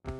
Act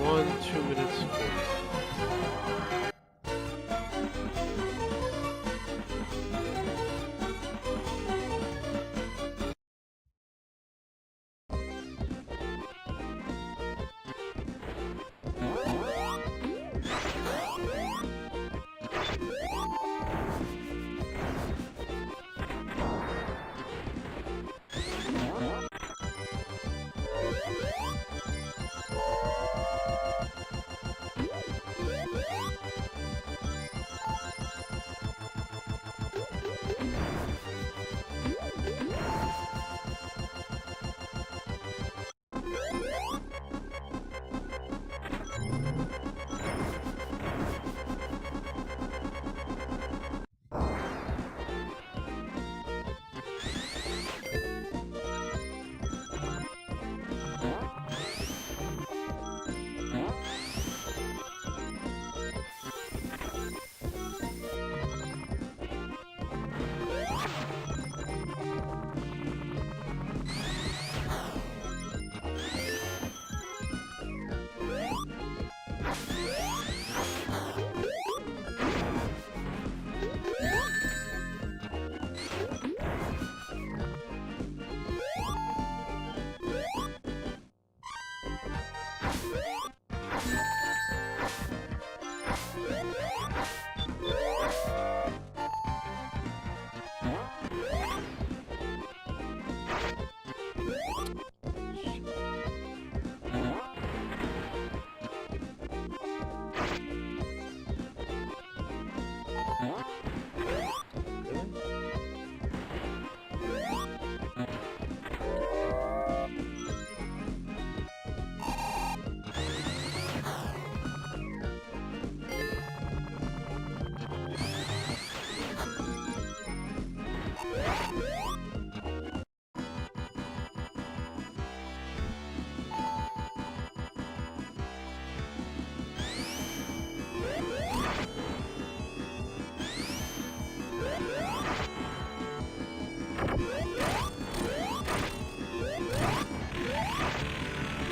1, 2 minutes 40.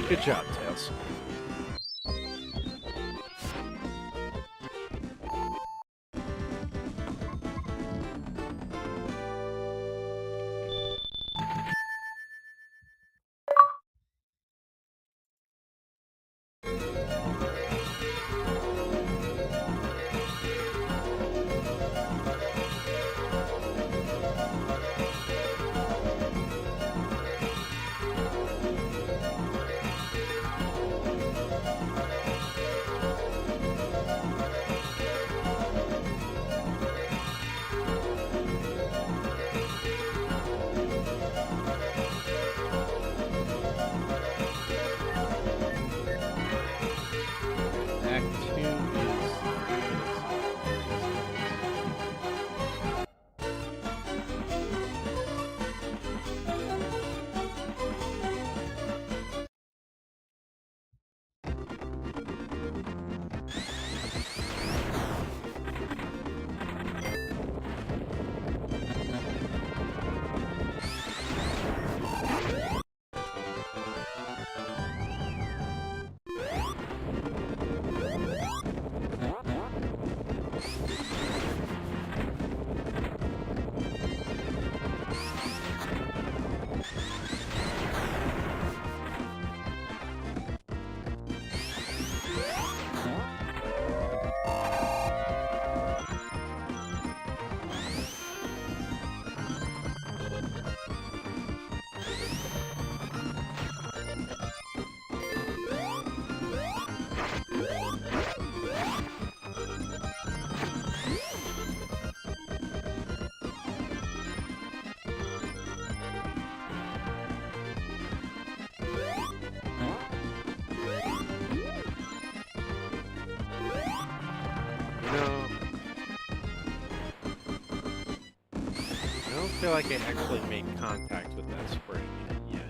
Good job, Tails. feel like I actually made contact with that spring yet.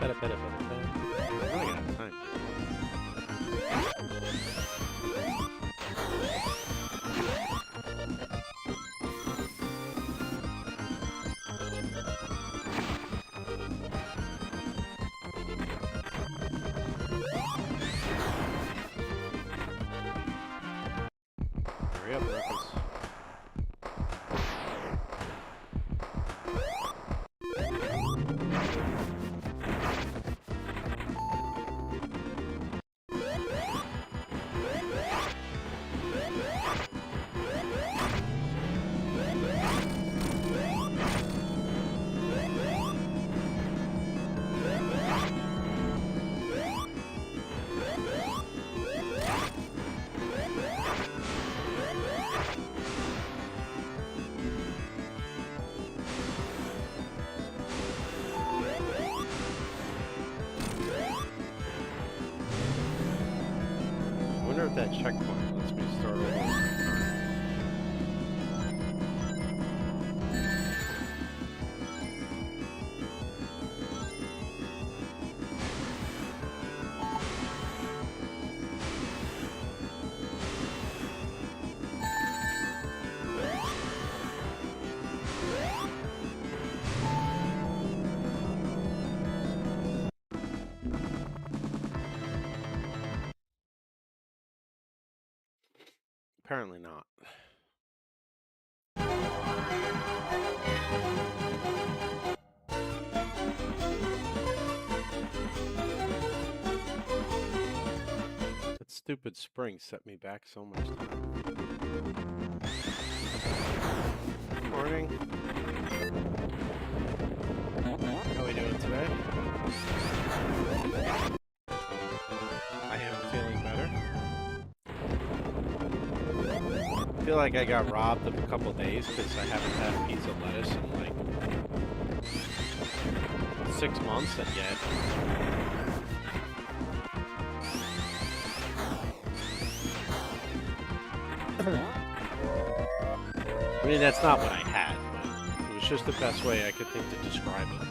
Better. I really got time. Hurry up, Ruckus. I wonder if that checkpoint lets me start over. Apparently not. That stupid spring set me back so much time. Good morning. How are we doing today? I am feeling better. I feel like I got robbed of a couple days because I haven't had a piece of lettuce in like 6 months, and yet I mean, that's not what I had, but it was just the best way I could think to describe it.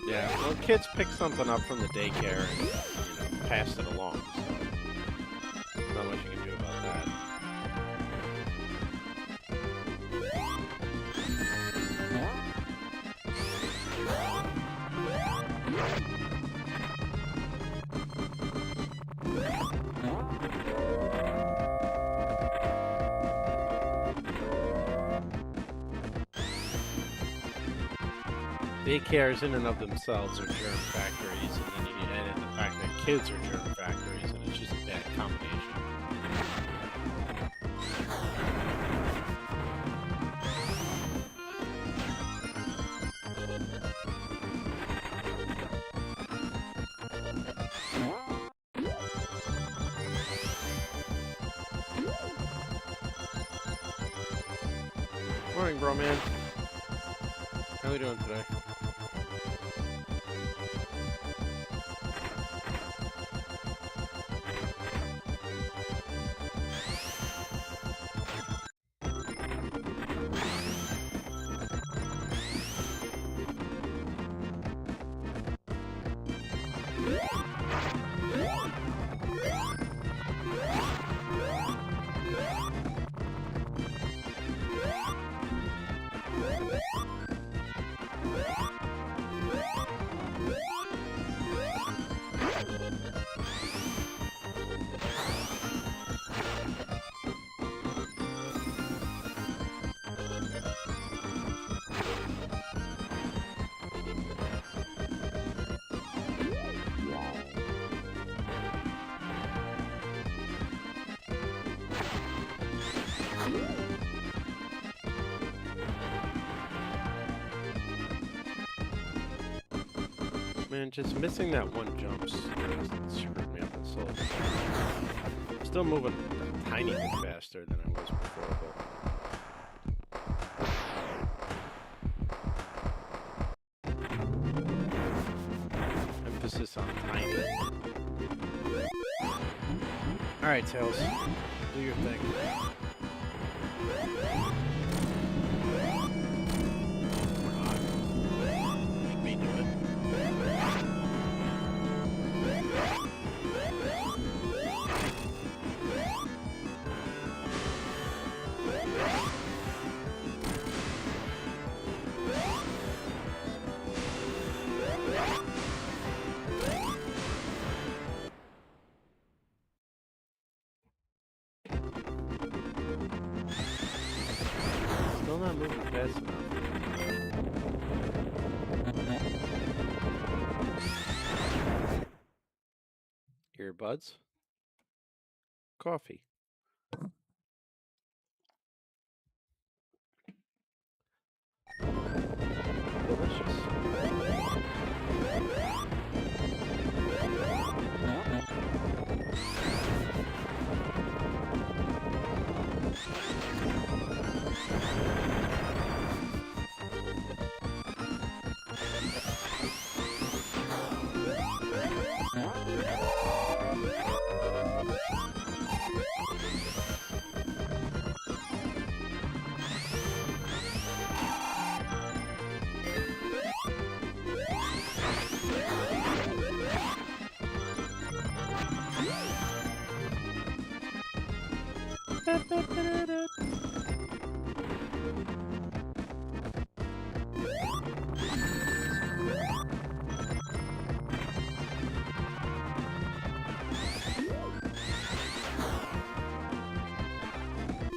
Yeah, well, kids picked something up from the daycare and, passed it along, so not much you can do about that. Daycares in and of themselves are germ factories, and then you add in the fact that kids are germ factories, and it's just a bad combination. Morning, bro, man. How we doing today? Man, just missing that one jump screwed me up in soul. Still moving a tiny bit faster than I was before, but emphasis on tiny. Alright, Tails. Do your thing. Make me do it. Still not moving fast enough. Earbuds. Coffee. Delicious.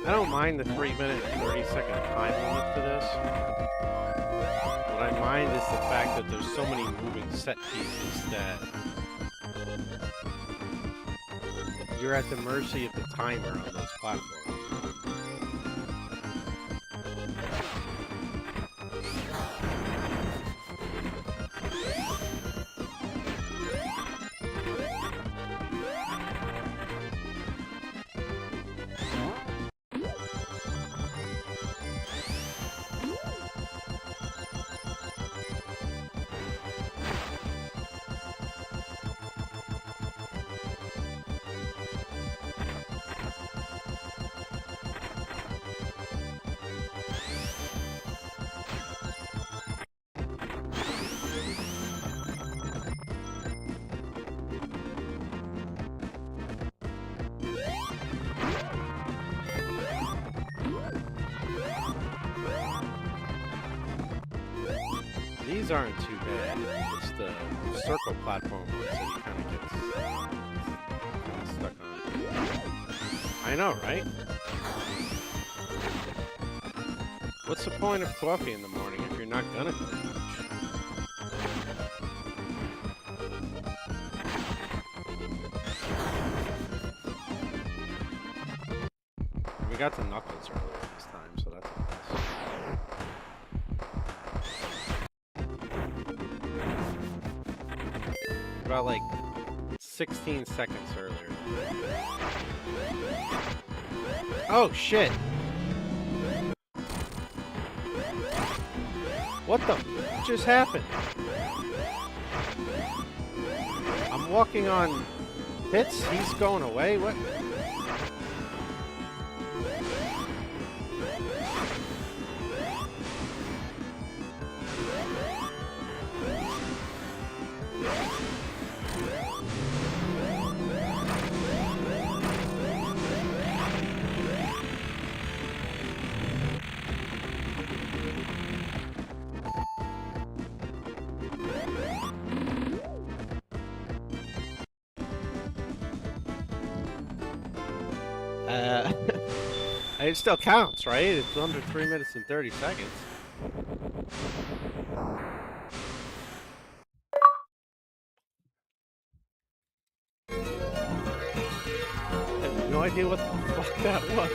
I don't mind the 3-minute and 30-second time limit for this. What I mind is the fact that there's so many moving set pieces that you're at the mercy of the timer on those platforms. These aren't too bad. It's the circle platform ones that he kind of gets stuck on. I know, right? What's the point of coffee in the morning if you're not gonna do much? We got to Knuckles earlier this time, so that's a plus. About like 16 seconds earlier. Oh shit! What the just happened? I'm walking on bits. He's going away. What? It still counts, right? It's under 3 minutes and 30 seconds. I have no idea what the fuck that was.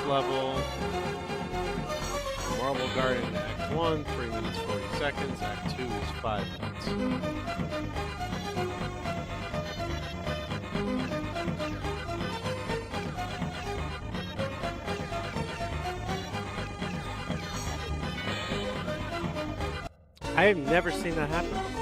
Level. Marble Garden, Act 1, 3 minutes 40 seconds. Act 2 is 5 minutes. I have never seen that happen before.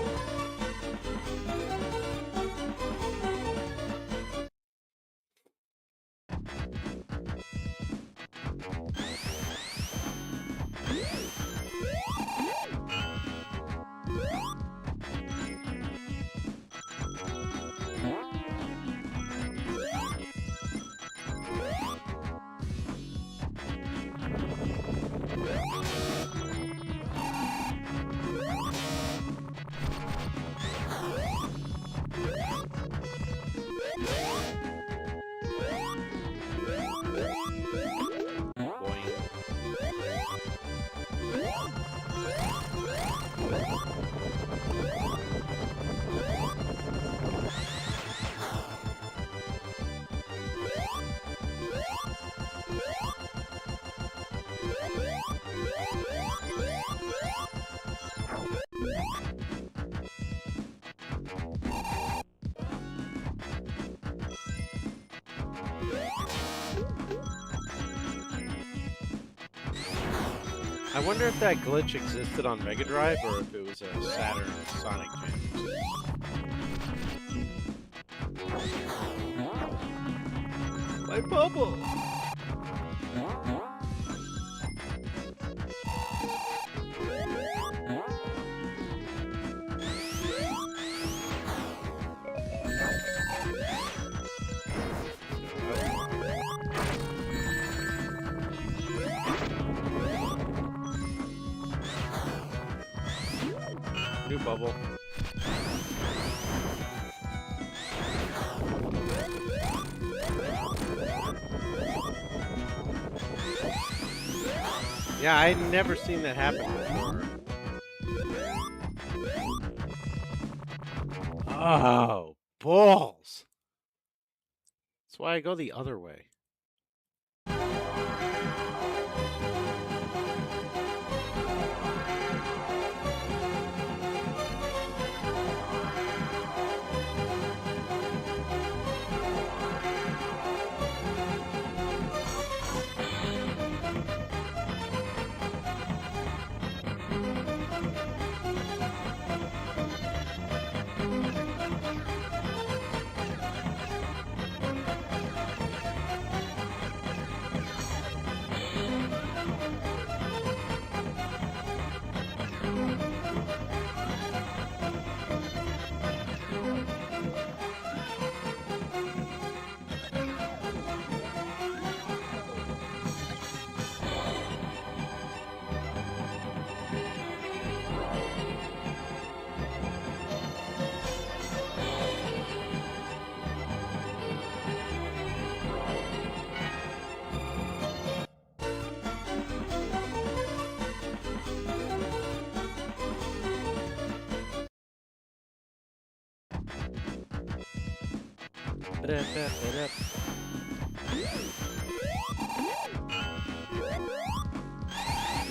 I wonder if that glitch existed on Mega Drive or if it was a Saturn Sonic Jam. My bubble! New bubble. Yeah, I'd never seen that happen before. Oh, balls! That's why I go the other way.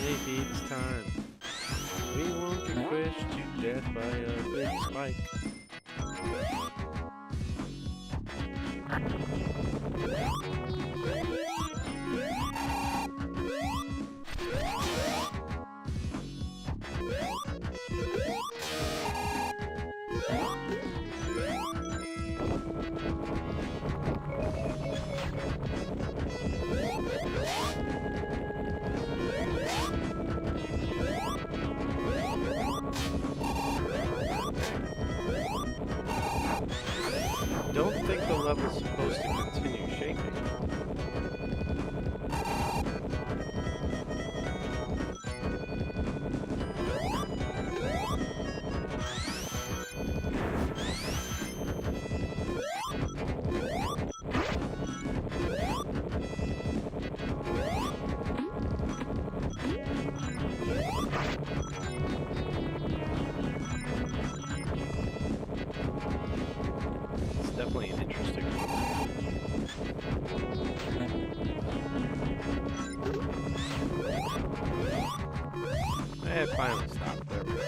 Maybe it's time. Squished to death by a big spike. Don't think the level's supposed to continue shaking. It's definitely an interesting one. It finally stopped. There we go.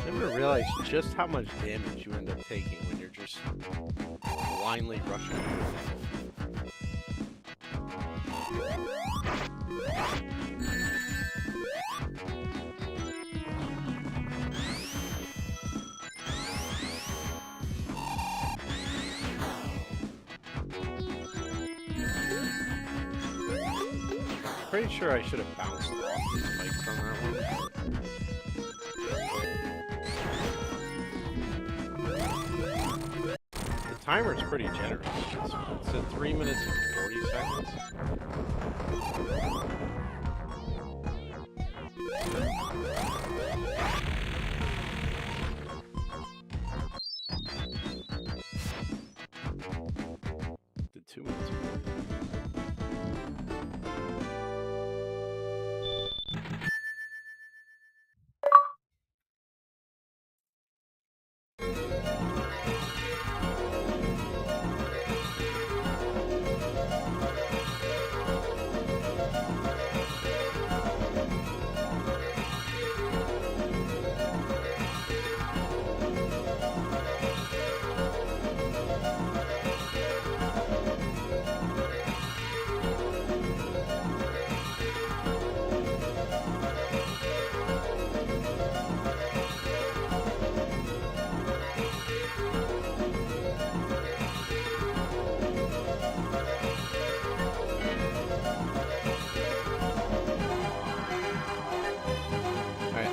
Never realized just how much damage you end up taking when you're just blindly rushing through a level. Pretty sure I should have bounced off the spikes on that one. The timer's pretty generous. It's at 3 minutes and 40 seconds. Did 2 minutes.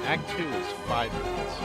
Act 2 is 5 minutes.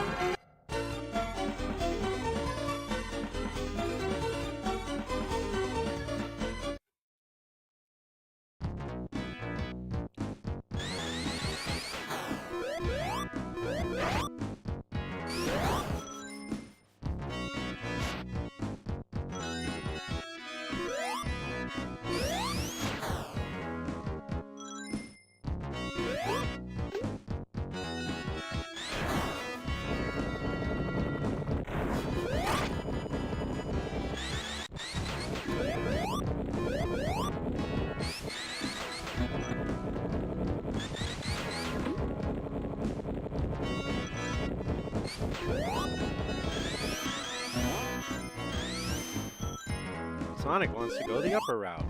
Sonic wants to go the upper route.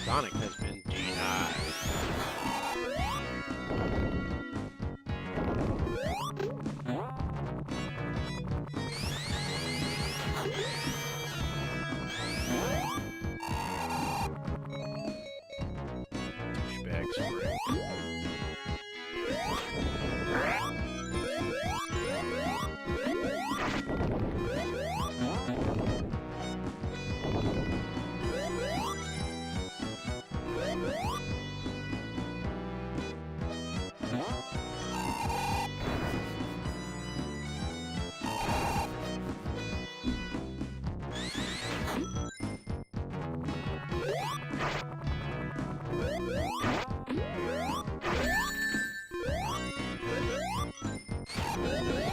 Sonic has been denied. Douchebag spring.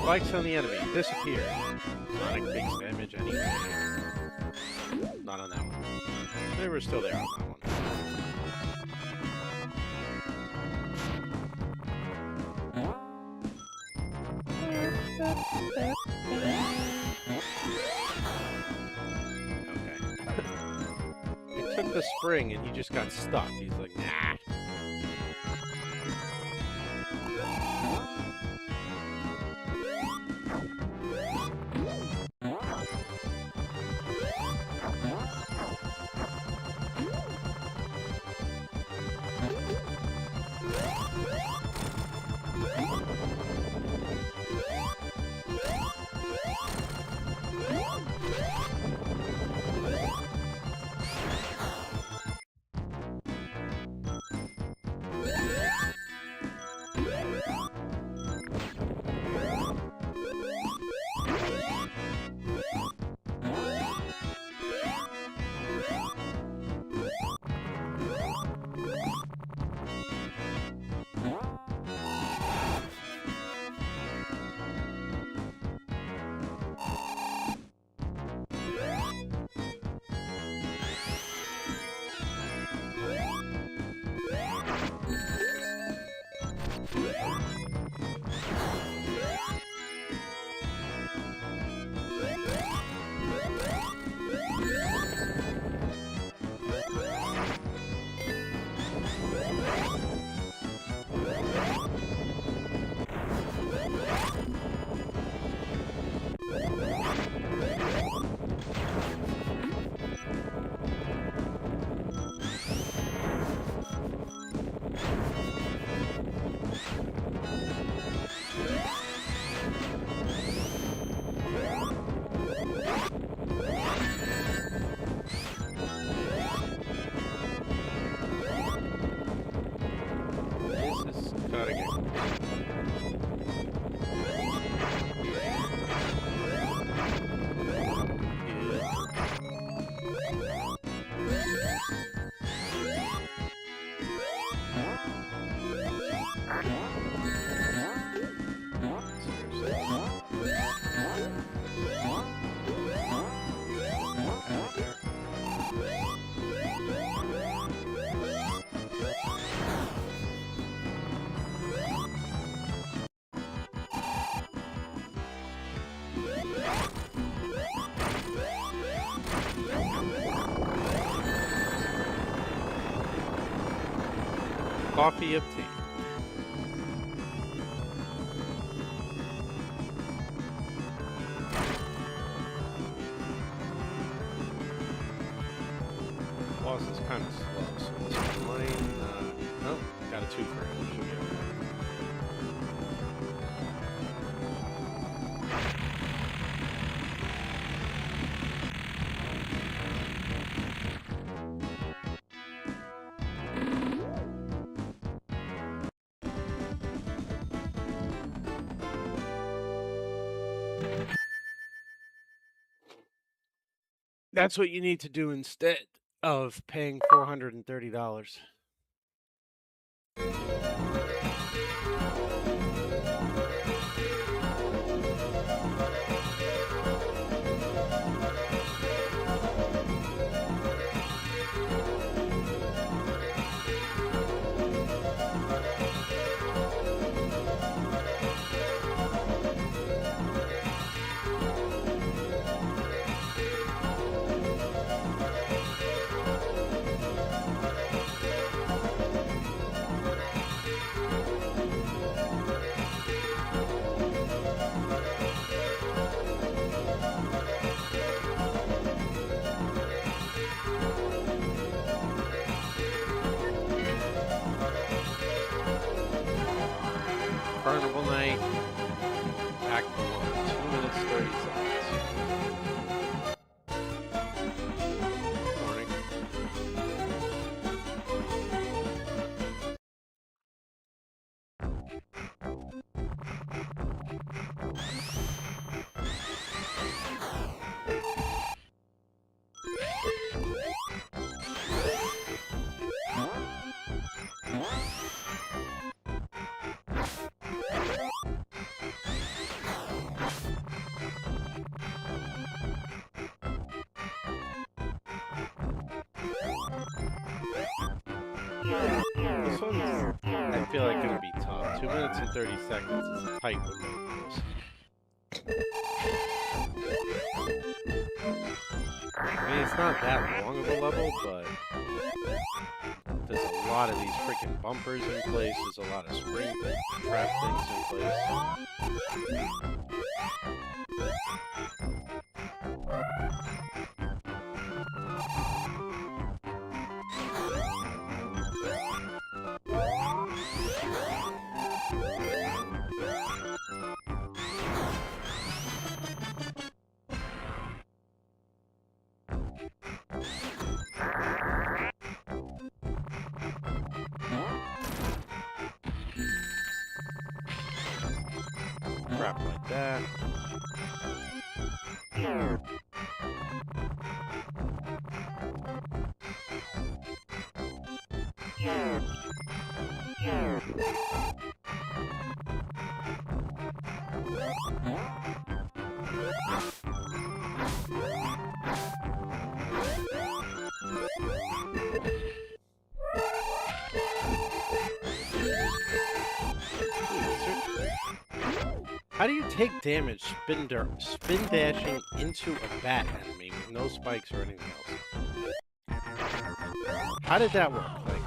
Spikes on the enemy. Disappear. Sonic takes damage anyway. Not on that one. They were still there on that one. Okay. It took the spring and he just got stuck. He's like, nah. Coffee obtained. Boss is kind of slow, so it's mine. Nope, got a 2 for him. Should be okay. That's what you need to do instead of paying $430. Carnival Night, Act 1, 2 minutes 30 seconds. Morning. This one's, I feel like, gonna be tough. 2 minutes and 30 seconds is a tight window for this. I mean, it's not that long of a level, but there's a lot of these freaking bumpers in place. There's a lot of spring trap things in place. Crap like that. How do you take damage spin dashing into a bat enemy with no spikes or anything else? How did that work? Like,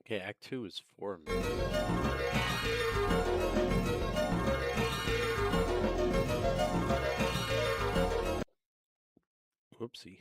okay, Act 2 is 4 minutes. Whoopsie.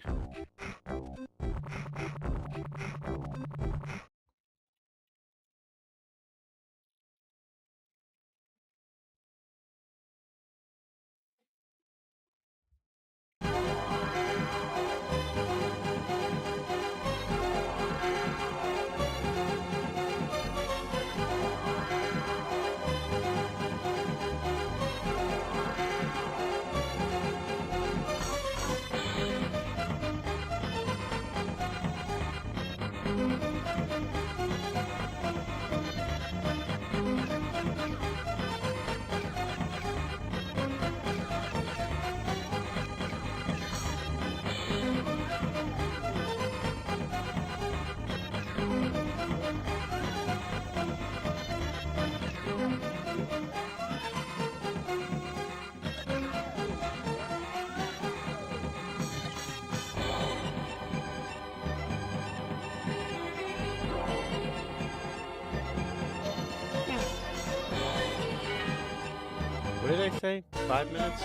What did I say? 5 minutes?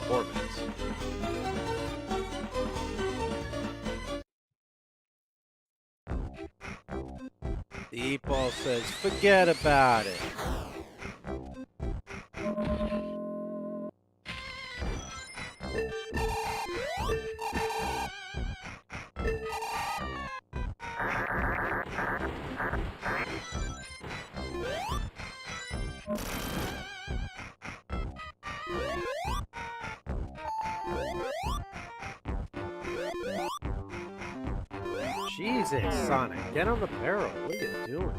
4 minutes. The 8-ball says, forget about it. Jesus, Sonic, get on the barrel. What are you doing?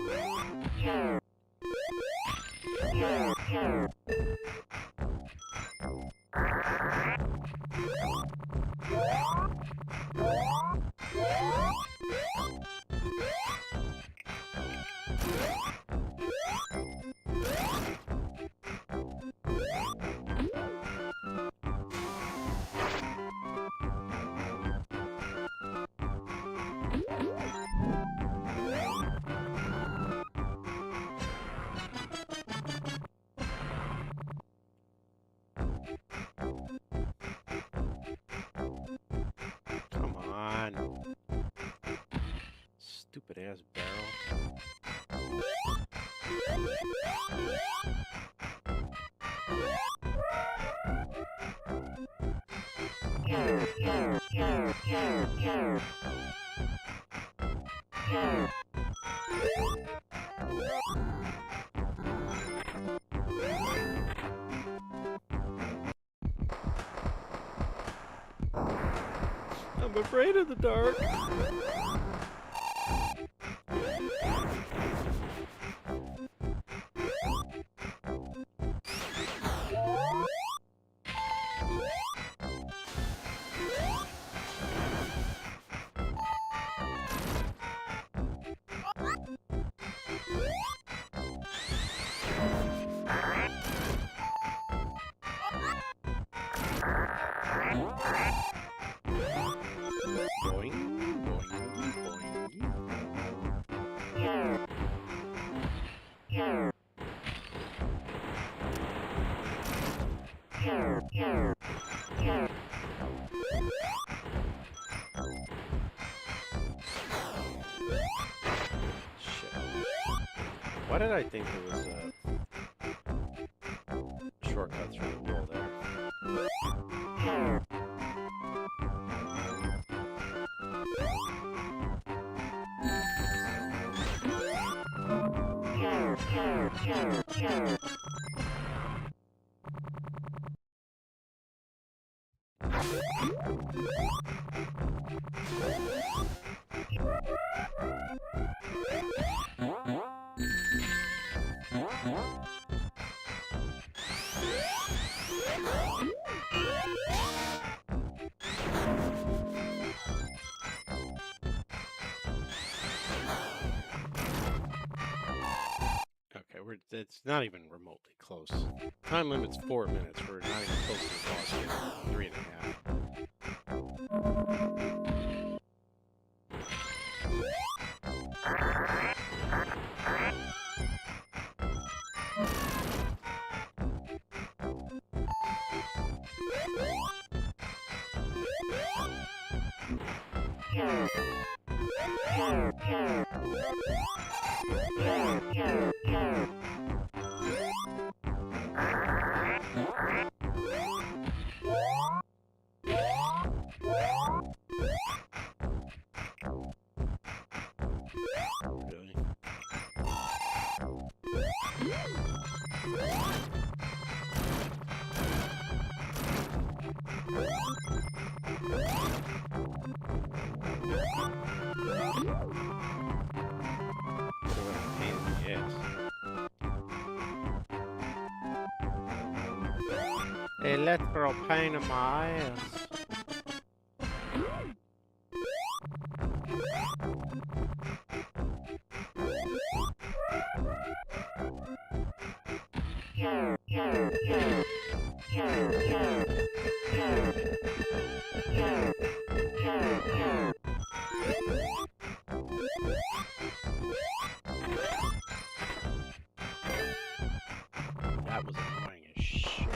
Come on. Stupid ass barrel. I'm afraid of the dark. Why did I think there was a shortcut through the wall there? It's not even remotely close. Time limit's 4 minutes. We're not even close to the boss yet. 3.5. A literal pain in my ass. That was annoying as shit.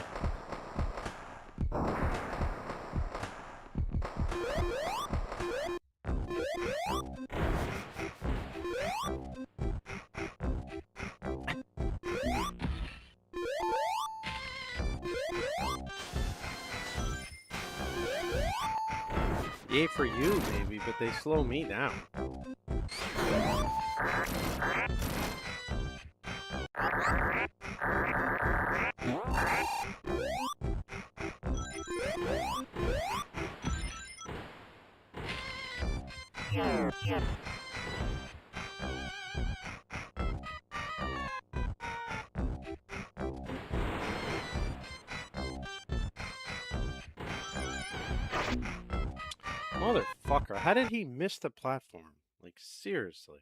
Yay for you, maybe, but they slow me down. Motherfucker, how did he miss the platform? Like, seriously.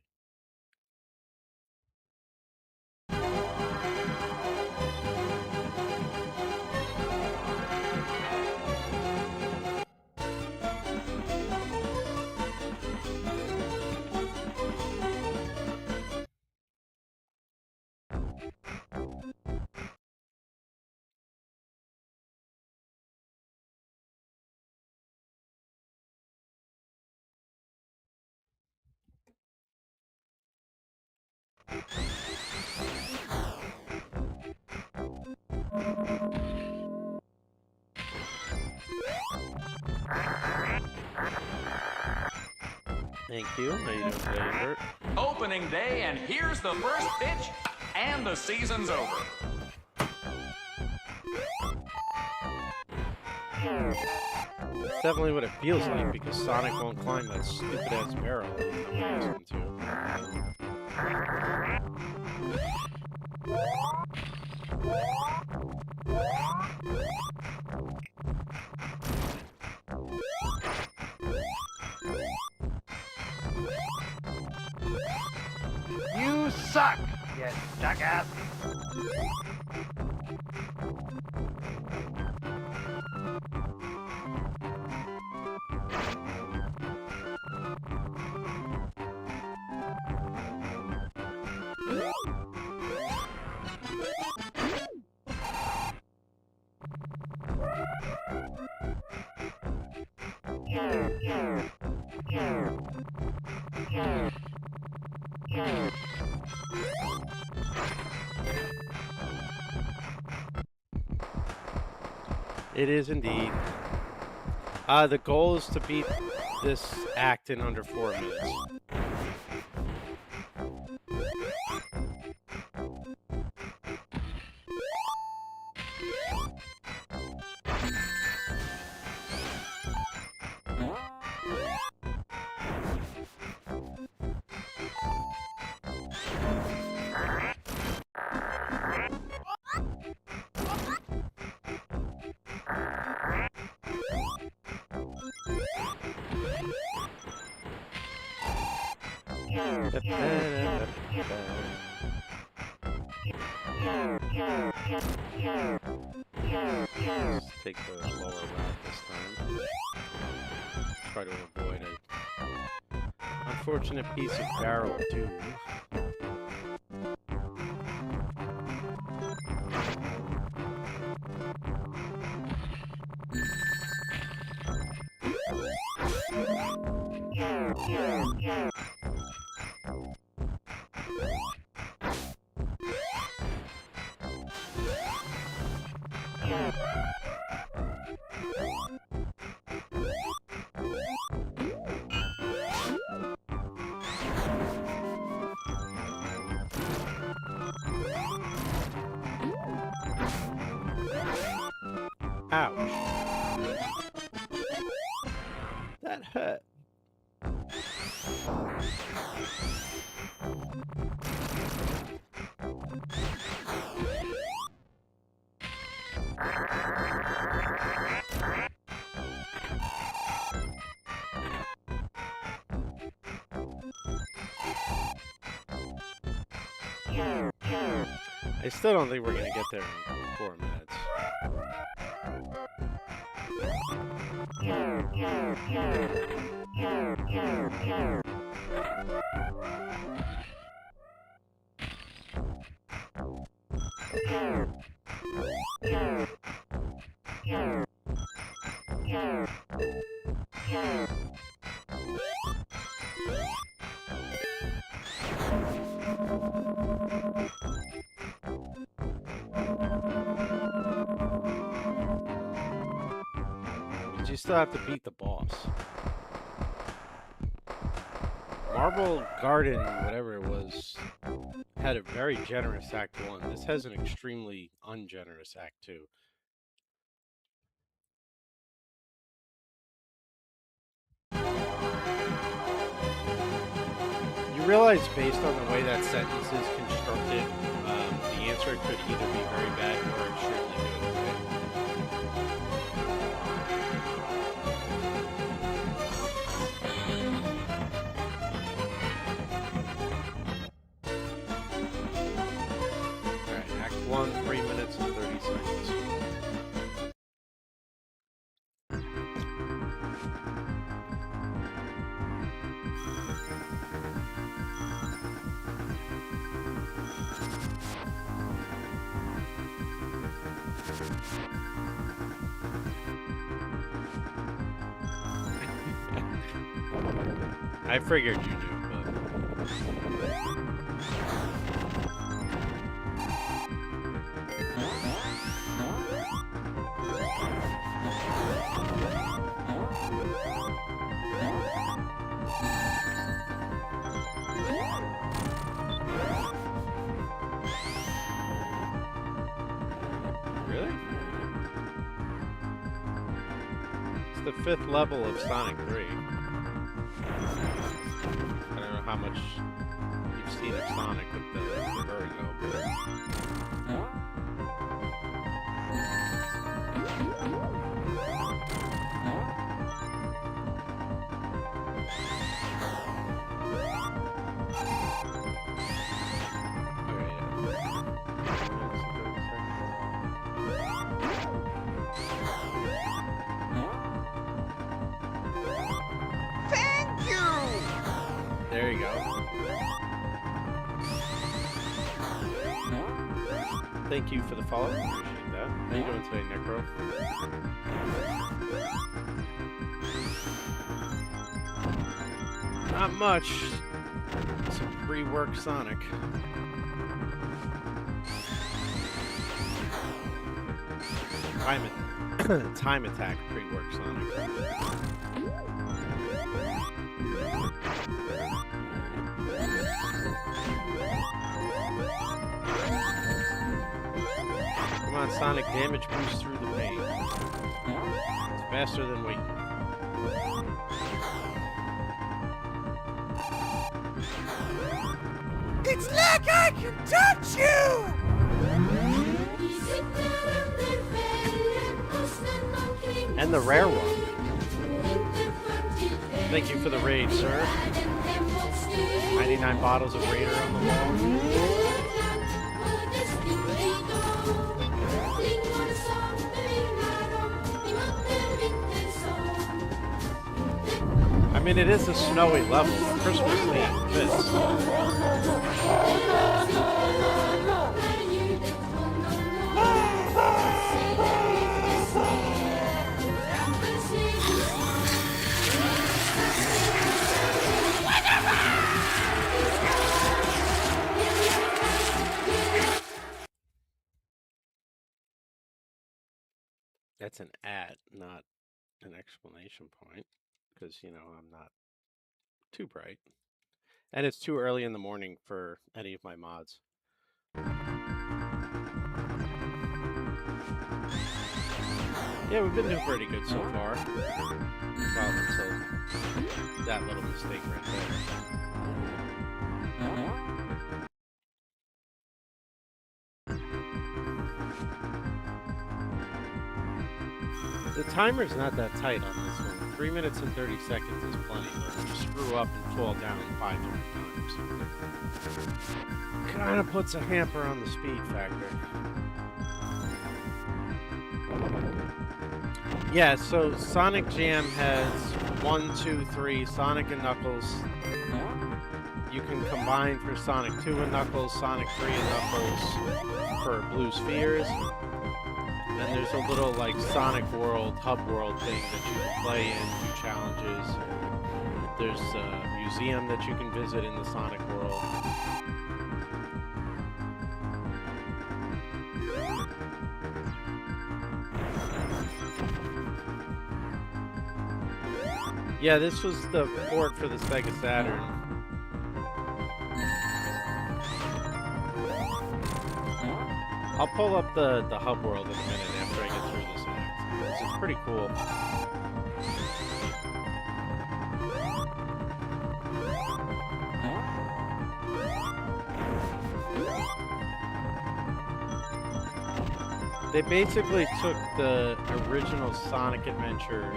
Thank you. How you doing today, Bert? Opening day, and here's the first pitch, and the season's over. That's definitely what it feels like because Sonic won't climb that stupid ass barrel I'm asking to. You suck, you jackass. It is indeed. The goal is to beat this act in under 4 minutes. Let's take the lower route this time. Try to avoid an unfortunate piece of barrel too. Ouch. That hurt. I still don't think we're gonna get there in 4 minutes. But you still have to beat the boss. Marble Garden, whatever it was, had a very generous Act 1. This has an extremely ungenerous Act 2. You realize, based on the way that sentence is constructed, the answer could either be very bad or extremely good, right? Alright, Act 1, 3 minutes and 30 seconds. I figured you knew, but... the 5th level of Sonic 3. I don't know how much you've seen of Sonic with the Vertigo, but... There you go. Thank you for the follow. Appreciate that. How you doing today, Necro? Not much. Some pre-work Sonic. Time Attack pre-work Sonic. Come on, Sonic, damage boost through the pain. It's faster than waiting. It's like I can touch you! And the rare one. Thank you for the raid, sir. 99 bottles of Raider on the wall. I mean, it is a snowy level. Christmas theme fits. That's an ad, not an explanation point, because, you know, I'm not too bright. And it's too early in the morning for any of my mods. Yeah, we've been doing pretty good so far. Well, until that little mistake right there. The timer's not that tight on this one. 3 minutes and 30 seconds is plenty, though. You screw up and fall down 5 different times. Kind of puts a hamper on the speed factor. Yeah, so Sonic Jam has 1, 2, 3, Sonic and Knuckles. You can combine for Sonic 2 and Knuckles, Sonic 3 and Knuckles for Blue Spheres. And there's a little, like, Sonic World, Hub World thing that you can play in, do challenges. There's a museum that you can visit in the Sonic World. Yeah, this was the port for the Sega Saturn. I'll pull up the Hub World in a minute after I get through this act. This is pretty cool. They basically took the original Sonic Adventure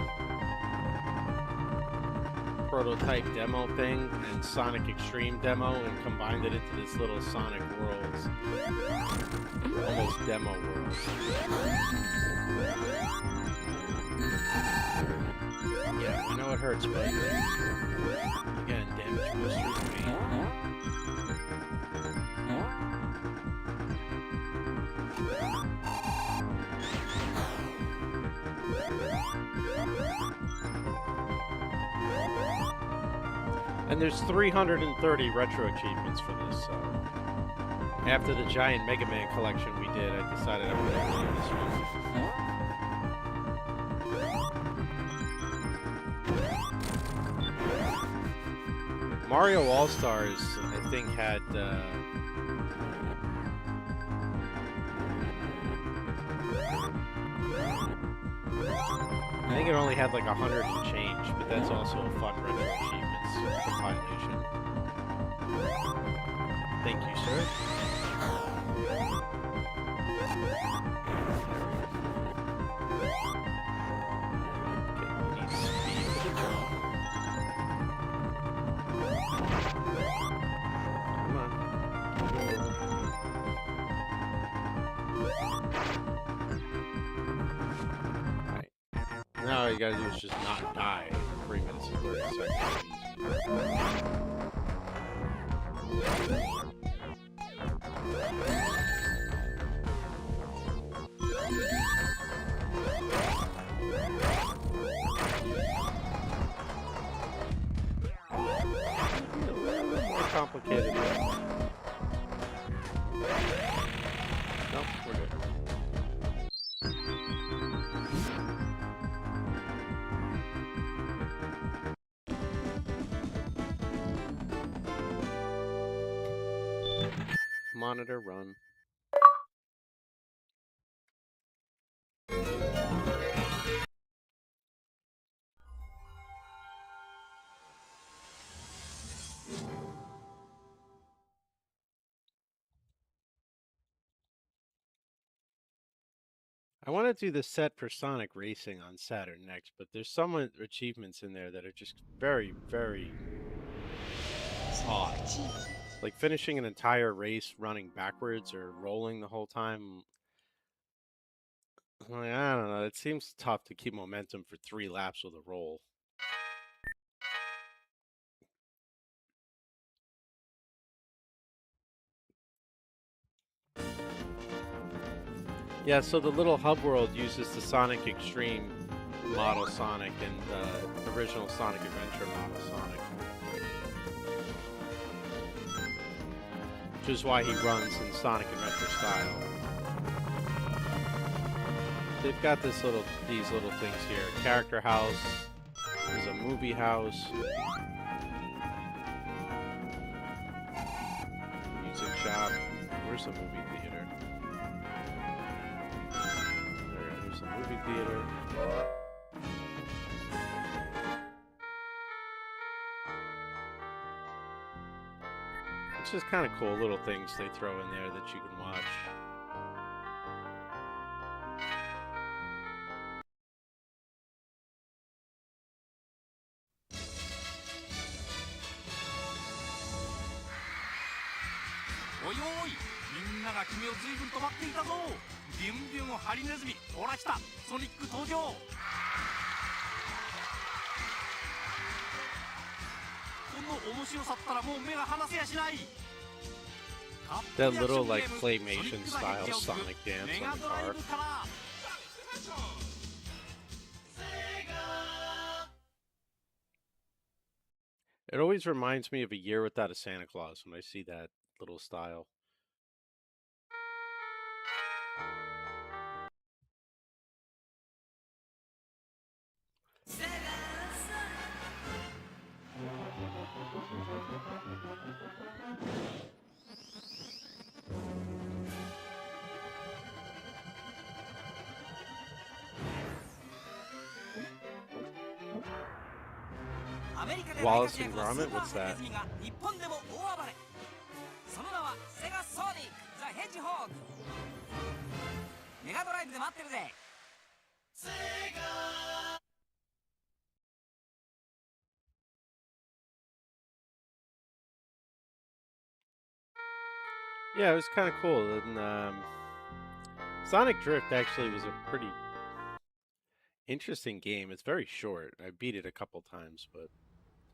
prototype demo thing and Sonic Extreme demo and combined it into this little Sonic Worlds, almost demo world. Yeah, I know it hurts, but again, damage boosters me. And there's 330 retro achievements for this, so after the giant Mega Man collection we did, I decided I would do this one. Mario All-Stars, I think, had think it only had like 100 and change, but that's also a fun retro achievements compilation. Thank you, sir. Okay, we need speed for the jump. Come on. Alright. Now all you gotta do is just not die in 3 minutes and 30 seconds. A little more complicated. Nope, we're good. Monitor run. I want to do the set for Sonic Racing on Saturn next, but there's some achievements in there that are just very, very odd. Like finishing an entire race running backwards or rolling the whole time. Like, I don't know. It seems tough to keep momentum for 3 laps with a roll. Yeah, so the little hub world uses the Sonic Extreme model Sonic and the original Sonic Adventure model Sonic. Which is why he runs in Sonic Adventure style. They've got these little things here. Character house. There's a movie house. Music shop. Where's the movie theater? There's a movie theater. It's just kind of cool little things they throw in there that you can watch.おいおい、みんなが君を随分と待っていたぞ。ビュンビュンハリネズミ、ほら来た、ソニック登場。この面白さったらもう目が離せやしない。That little like claymation style Sonic dance on the car. It always reminds me of A Year Without a Santa Claus when I see that little style. Wallace and Gromit? What's that? 日本でも大暴れ。その名はセガソニックザヘッジホーグ。メガドライブで待ってるぜ。セガ。Yeah, it was kind of cool. And Sonic Drift actually was a pretty interesting game. It's very short. I beat it a couple times, but.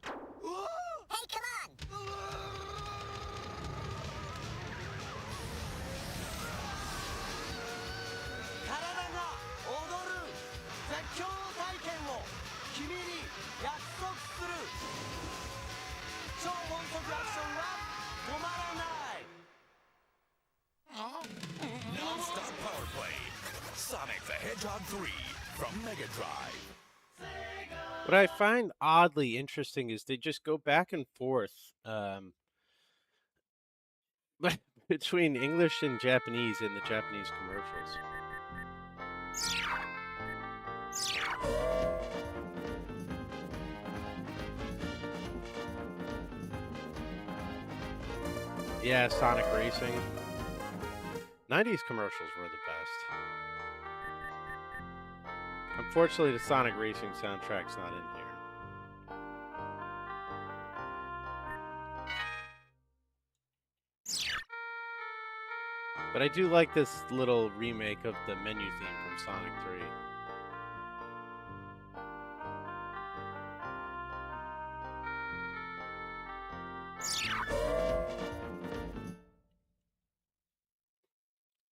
Hey, come on! 体が踊る絶叫体験を君に約束する。超音速アクションは止まらない。Non-stop power play. Sonic the Hedgehog 3 from Mega Drive. What I find oddly interesting is they just go back and forth between English and Japanese in the Japanese commercials. Yeah, Sonic Racing. 90s commercials were the best. Unfortunately, the Sonic Racing soundtrack's not in here. But I do like this little remake of the menu theme from Sonic 3.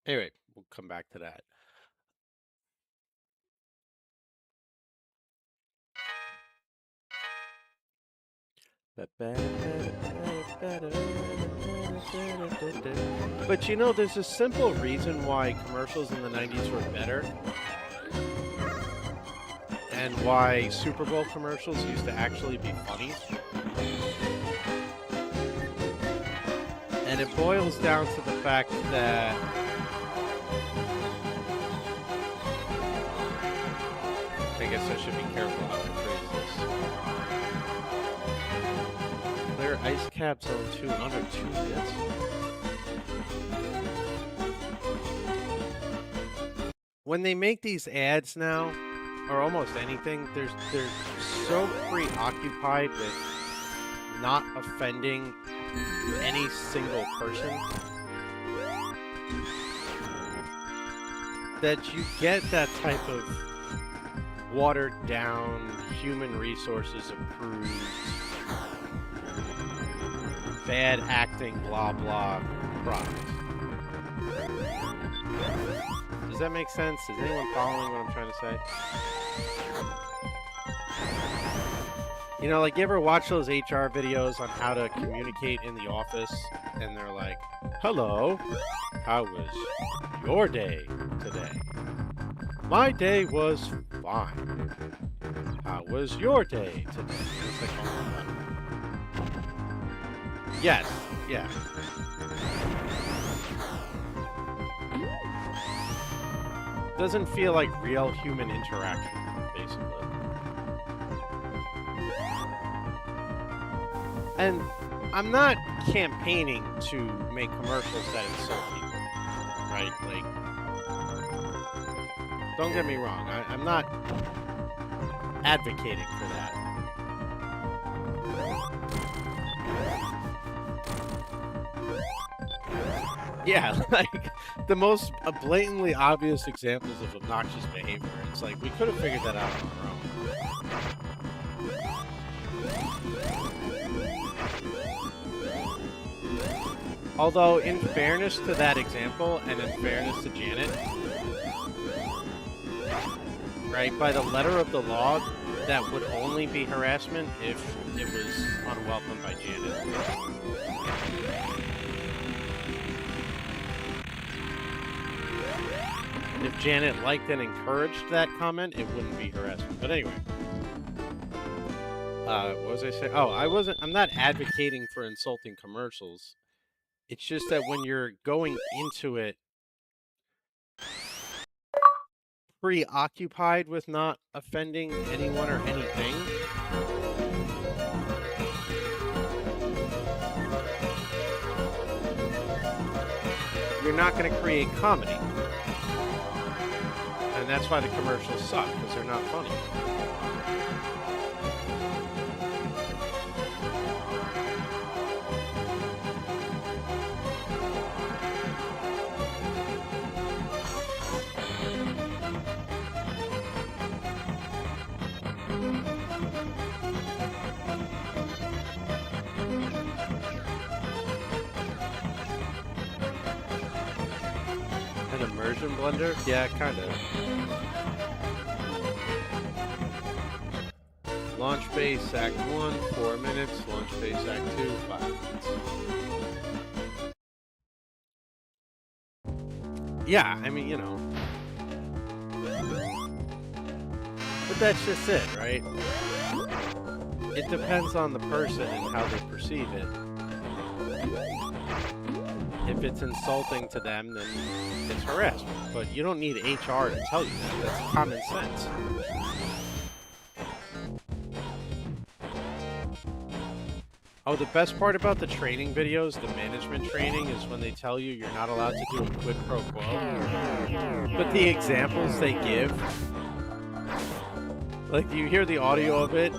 Anyway, we'll come back to that. But you know, there's a simple reason why commercials in the 90s were better. And why Super Bowl commercials used to actually be funny. And it boils down to the fact that I guess I should be careful how I phrase this. Clear ice cap zone 2 under 2 bits. When they make these ads now, or almost anything, they're so preoccupied with not offending any single person that you get that type of watered down, human resources approved, bad acting, blah blah product. Does that make sense? Is anyone following what I'm trying to say? You know, like, you ever watch those HR videos on how to communicate in the office? And they're like, hello, how was your day today? My day was fine. How was your day today? And it's like, oh my God. Yes, yeah. Doesn't feel like real human interaction, basically. And I'm not campaigning to make commercials that insult people, right? Like, don't get me wrong. I'm not advocating for that. Yeah, like, the most blatantly obvious examples of obnoxious behavior. It's like, we could have figured that out on our own. Although, in fairness to that example, and in fairness to Janet, right, by the letter of the law, that would only be harassment if it was unwelcome by Janet. If Janet liked and encouraged that comment, it wouldn't be harassment. But anyway. What was I saying? Oh, I'm not advocating for insulting commercials. It's just that when you're going into it preoccupied with not offending anyone or anything, you're not going to create comedy. And that's why the commercials suck, because they're not funny. An immersion blender? Yeah, kind of. Launch base Act 1, 4 minutes. Launch base Act 2, 5 minutes. Yeah, I mean, you know. But that's just it, right? It depends on the person and how they perceive it. If it's insulting to them, then it's harassment. But you don't need HR to tell you that. That's common sense. Oh, the best part about the training videos, the management training, is when they tell you you're not allowed to do a quid pro quo. But the examples they give, like, you hear the audio of it,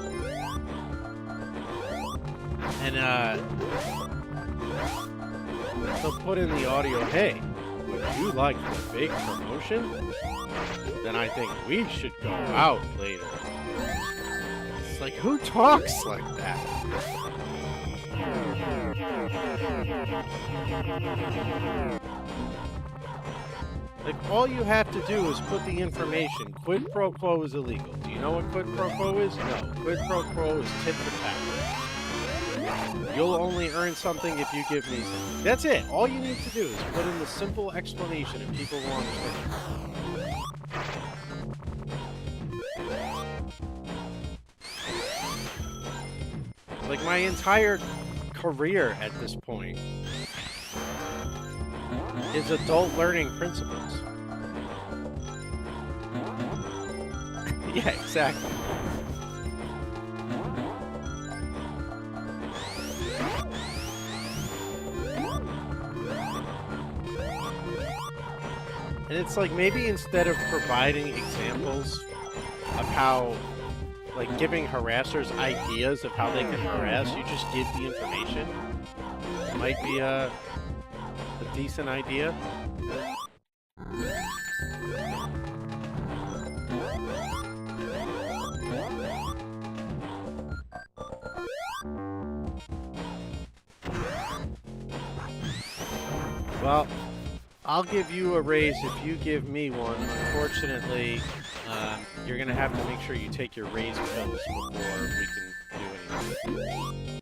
and they'll put in the audio, hey, would you like the big promotion? Then I think we should go out later. It's like, who talks like that? Like, all you have to do is put the information. Quid pro quo is illegal. Do you know what quid pro quo is? No. Quid pro quo is tit for tat. You'll only earn something if you give me something. That's it. All you need to do is put in the simple explanation and people will understand. Like, my entire career at this point is adult learning principles. Yeah, exactly. And it's like, maybe instead of providing examples of how, like, giving harassers ideas of how they can harass, you just give the information. It might be a decent idea. Well, I'll give you a raise if you give me one. Unfortunately, you're gonna have to make sure you take your raise pills before we can do anything.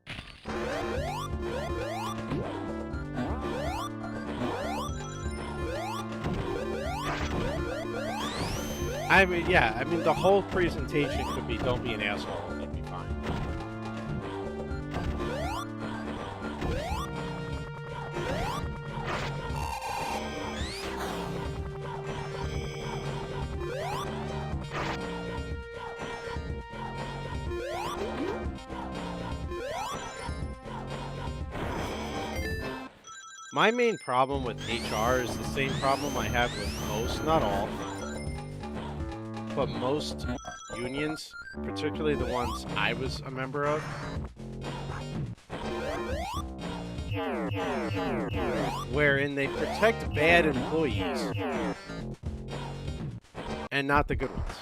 I mean, yeah, I mean, the whole presentation could be, don't be an asshole, and you'd be fine. My main problem with HR is the same problem I have with most, not all, but most unions, particularly the ones I was a member of, wherein they protect bad employees and not the good ones.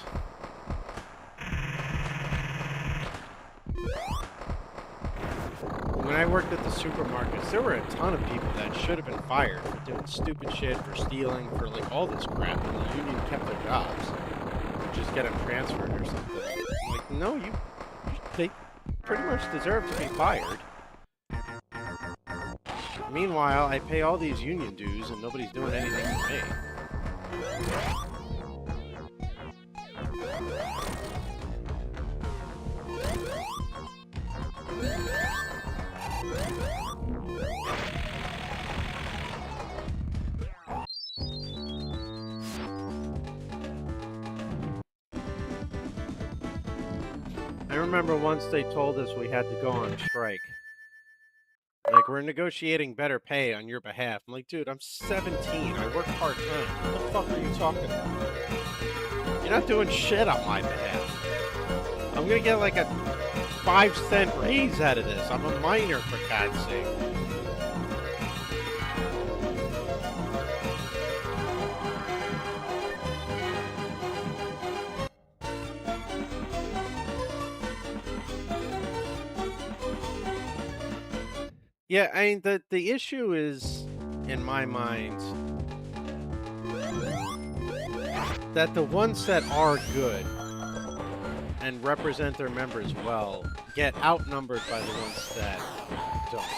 When I worked at the supermarkets, there were a ton of people that should have been fired for doing stupid shit, for stealing, for like all this crap, and the union kept their jobs. Just get them transferred or something. I'm like, no, they pretty much deserve to be fired. Meanwhile, I pay all these union dues and nobody's doing anything for me. I remember once they told us we had to go on strike. Like, we're negotiating better pay on your behalf. I'm like, dude, I'm 17. I work part-time. What the fuck are you talking about? You're not doing shit on my behalf. I'm gonna get like a 5-cent raise out of this. I'm a minor, for God's sake. Yeah, I mean, the issue is, in my mind, that the ones that are good and represent their members well get outnumbered by the ones that don't.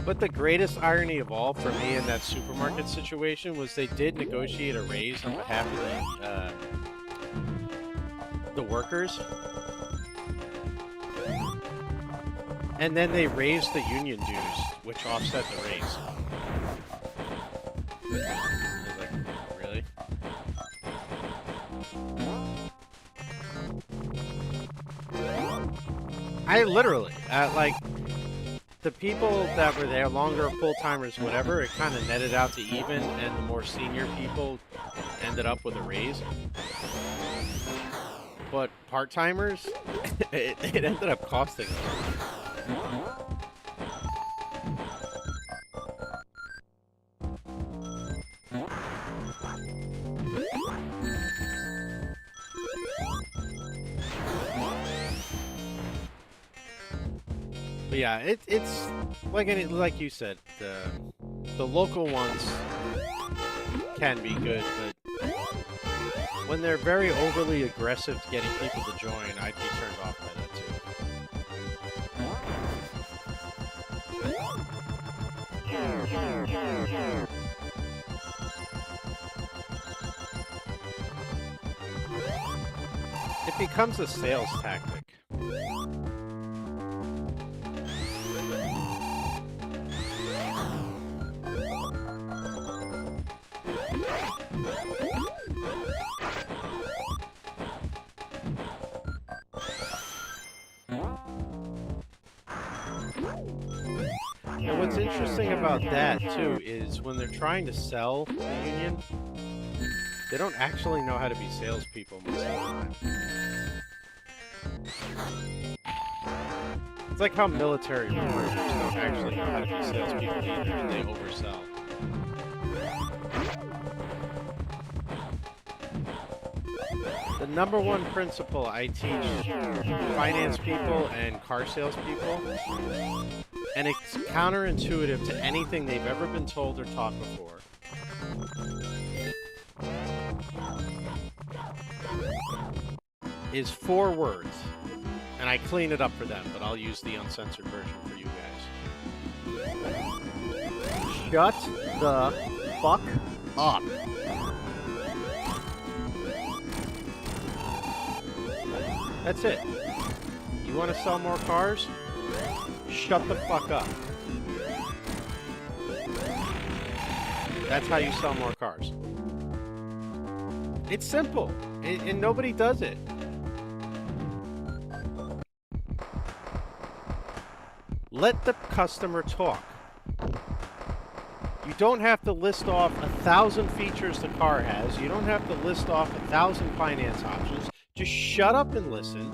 But the greatest irony of all for me in that supermarket situation was they did negotiate a raise on behalf of the workers. And then they raised the union dues, which offset the raise. I was like, really? I literally, like, the people that were there longer, full-timers, whatever, it kind of netted out to even, and the more senior people ended up with a raise. But part-timers, it ended up costing them. But yeah, it's like you said, the local ones can be good, but when they're very overly aggressive to getting people to join, I'd be turned off by that too. It becomes a sales tactic. And what's interesting about that, too, is when they're trying to sell the union, they don't actually know how to be salespeople most of the time. It's like how military recruiters don't actually know how to be salespeople either, and they oversell. The number one principle I teach finance people and car salespeople, and it's counterintuitive to anything they've ever been told or taught before, is 4 words. And I clean it up for them, but I'll use the uncensored version for you guys. Shut the fuck up. That's it. You want to sell more cars? Shut the fuck up. That's how you sell more cars. It's simple, and nobody does it. Let the customer talk. You don't have to list off 1,000 features the car has. You don't have to list off 1,000 finance options. Just shut up and listen.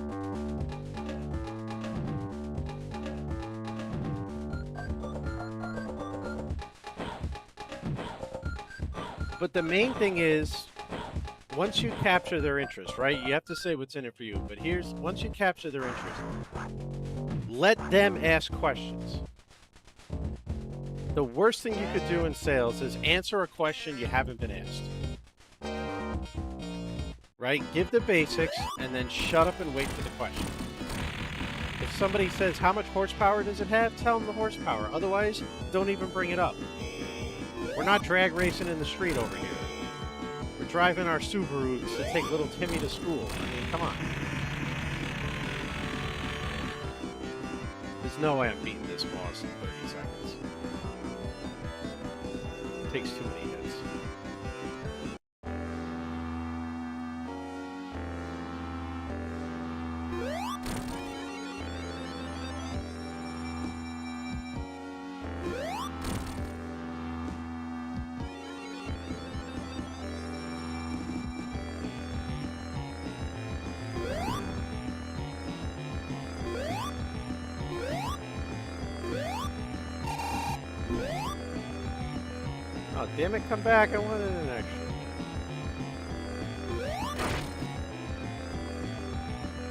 But the main thing is, once you capture their interest, right? You have to say what's in it for you. But once you capture their interest, let them ask questions. The worst thing you could do in sales is answer a question you haven't been asked. Right? Give the basics and then shut up and wait for the question. If somebody says, how much horsepower does it have? Tell them the horsepower. Otherwise, don't even bring it up. We're not drag racing in the street over here. We're driving our Subarus to take little Timmy to school. I mean, come on. There's no way I'm beating this boss in 30 seconds. It takes too many hits. Oh, damn it, come back. I wanted an extra.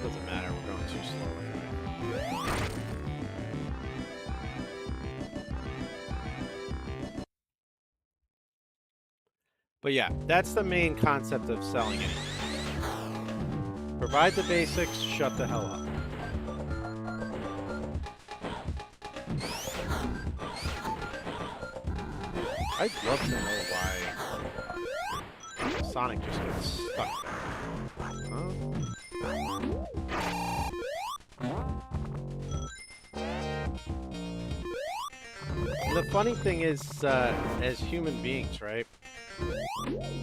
Doesn't matter, we're going too slow anyway. But yeah, that's the main concept of selling anything. Provide the basics, shut the hell up. I'd love to know why Sonic just gets stuck there. The funny thing is, as human beings, right?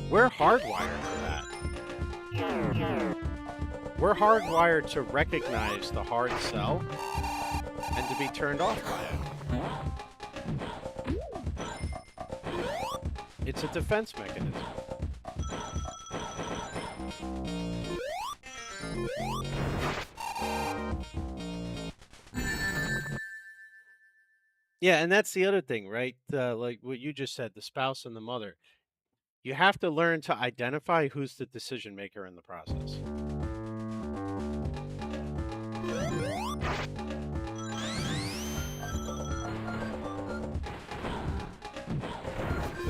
We're hardwired for that. We're hardwired to recognize the hard sell and to be turned off by it. It's a defense mechanism. Yeah, and that's the other thing, right? Like what you just said, the spouse and the mother. You have to learn to identify who's the decision maker in the process.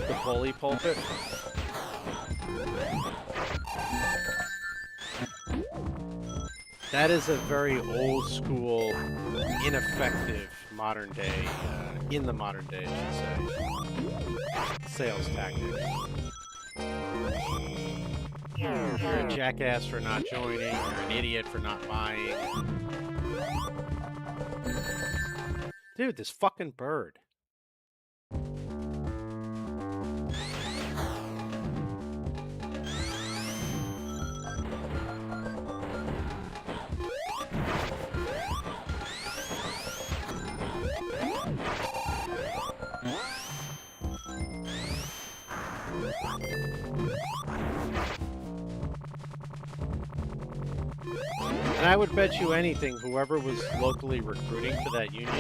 The bully pulpit. That is a very old school, ineffective modern day, in the modern day, I should say, sales tactic. You're a jackass for not joining, you're an idiot for not buying. Dude, this fucking bird. And I would bet you anything, whoever was locally recruiting for that union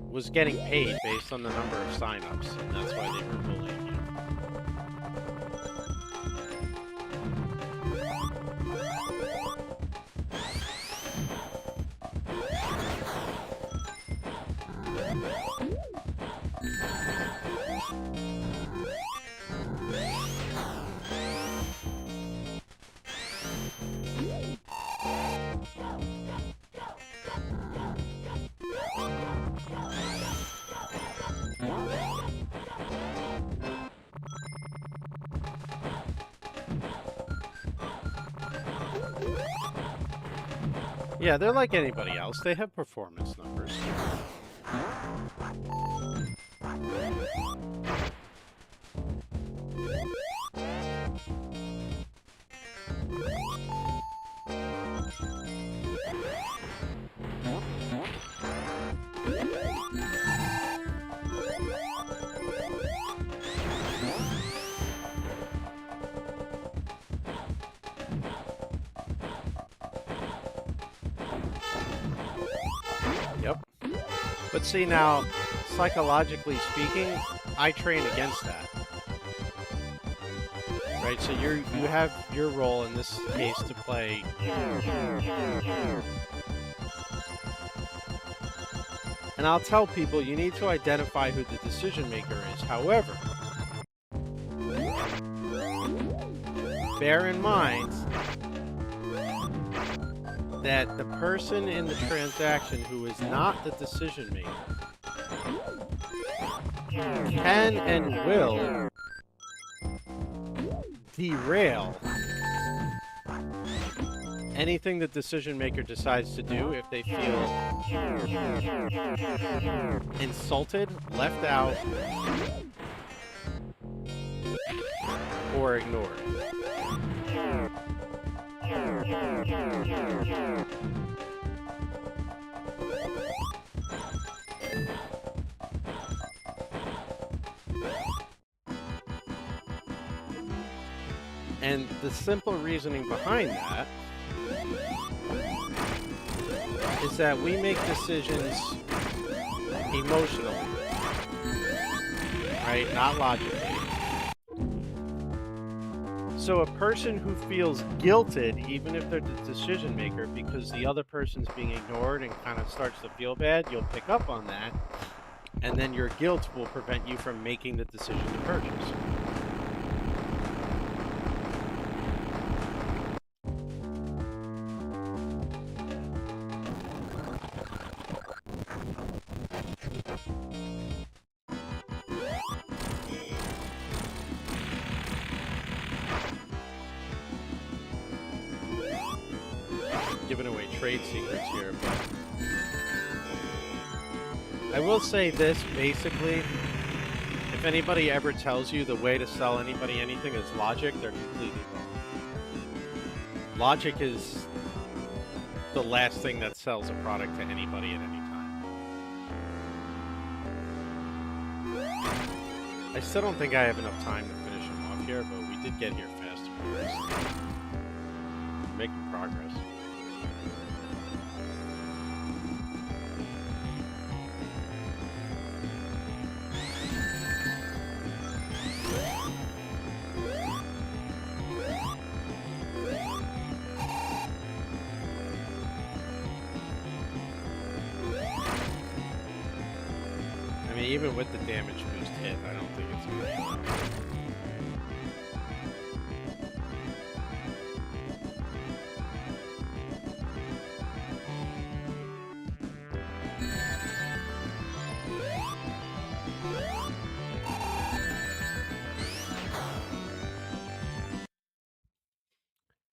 was getting paid based on the number of signups, and that's why they were bullying you. Yeah, they're like anybody else. They have performance numbers. But see now, psychologically speaking, I train against that. Right, so you have your role in this case to play. And I'll tell people you need to identify who the decision maker is. However, bear in mind that the person in the transaction who is not the decision maker can and will derail anything the decision maker decides to do if they feel insulted, left out, or ignored. And the simple reasoning behind that is that we make decisions emotionally, right? Not logically. So a person who feels guilted, even if they're the decision maker, because the other person's being ignored and kind of starts to feel bad, you'll pick up on that, and then your guilt will prevent you from making the decision to purchase. trade secrets here, but I will say this basically. If anybody ever tells you the way to sell anybody anything is logic, they're completely wrong. Logic is the last thing that sells a product to anybody at any time. I still don't think I have enough time to finish him off here, but we did get here faster. We're making progress. Even with the damage boost hit, I don't think it's going to be enough.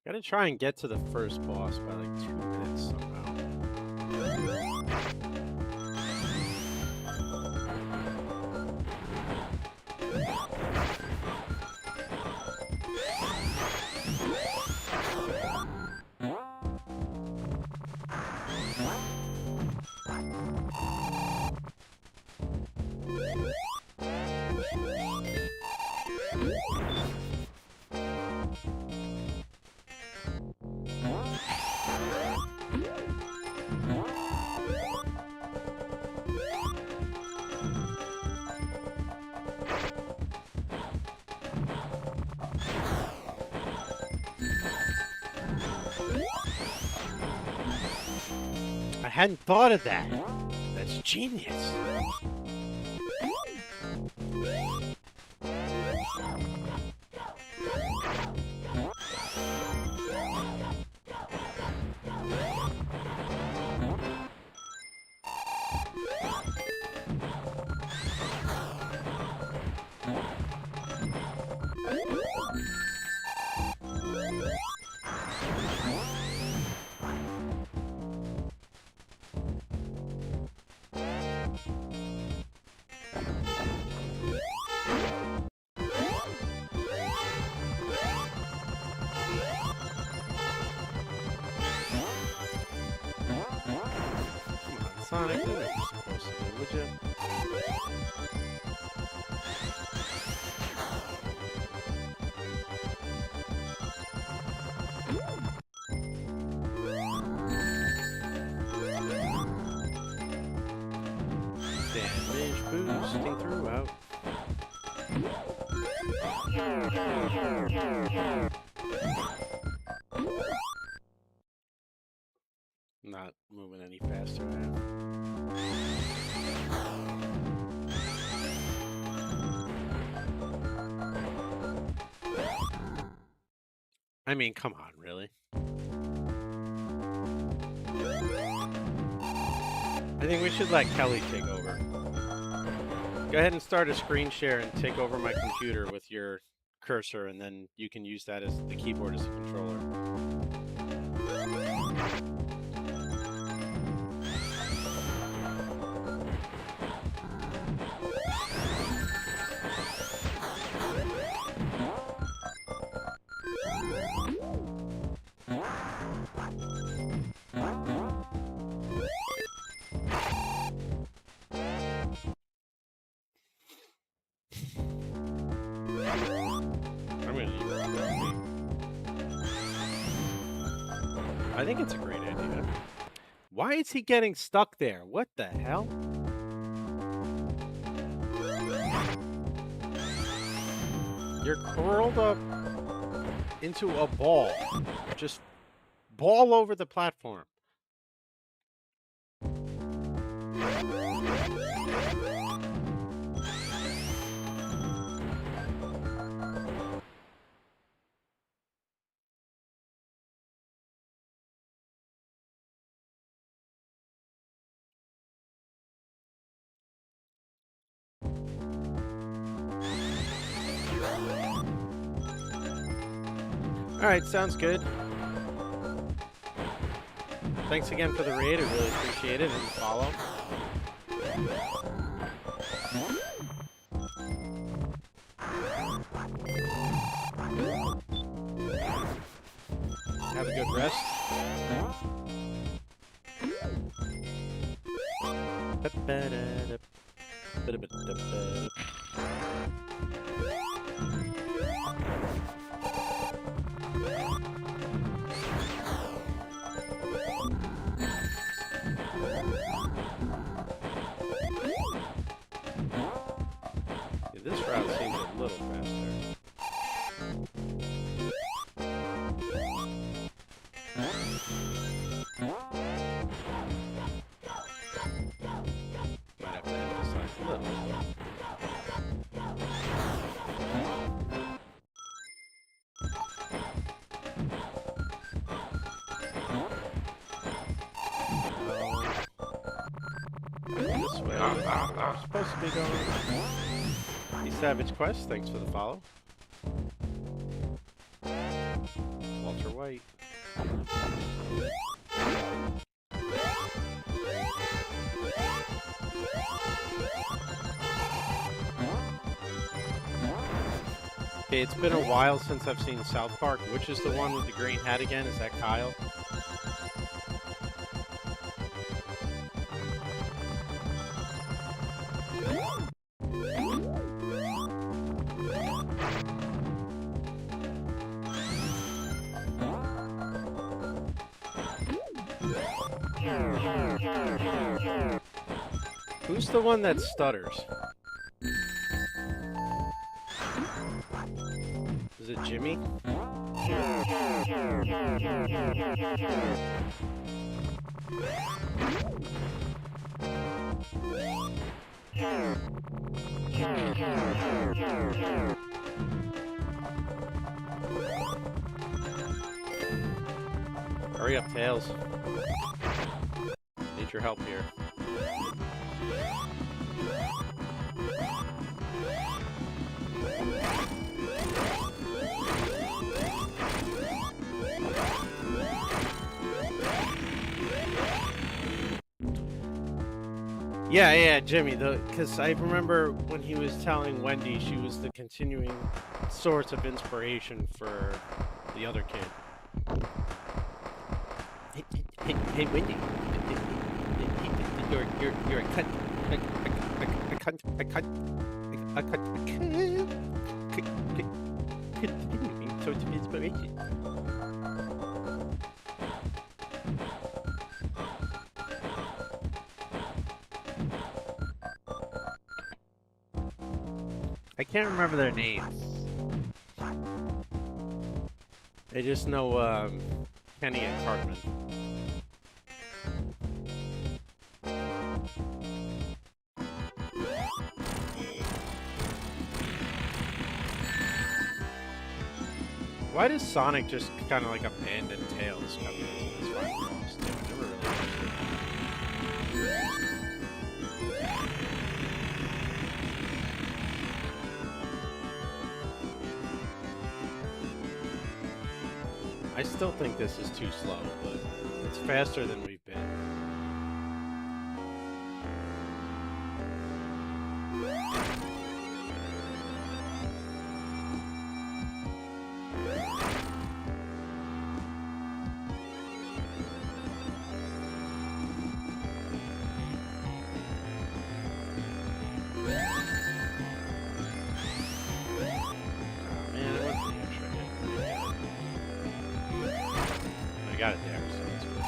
Gotta try and get to the first boss by like 2 minutes somehow. I hadn't thought of that. That's genius. Sonic, do what you're supposed to do, would you? Damage boosting throughout. Not moving any faster now. I mean, come on, really? I think we should let Kelly take over. Go ahead and start a screen share and take over my computer with your cursor, and then you can use that as the keyboard as a controller. I think it's a great idea. Why is he getting stuck there? What the hell? You're curled up into a ball. Just ball over the platform. All right, sounds good. Thanks again for the raid. I really appreciate it and the follow. Have a good rest. Yeah, this route seems a little faster. Might have to emphasize a little. This way. I'm supposed to be going. The Savage Quest, thanks for the follow. Walter White. Okay, it's been a while since I've seen South Park. Which is the one with the green hat again? Is that Kyle? Who's the one that stutters? Is it Jimmy? Hurry up, Tails. Need your help here. Yeah, Jimmy, because I remember when he was telling Wendy she was the continuing source of inspiration for the other kid. Hey, Wendy, you're a cunt, continuing source of inspiration. I can't remember their names. I just know Kenny and Cartman. Why does Sonic just kind of like abandon Tails coming into this final boss? I never really understood. I still think this is too slow, but it's faster than we've been. I got it there, so that's good.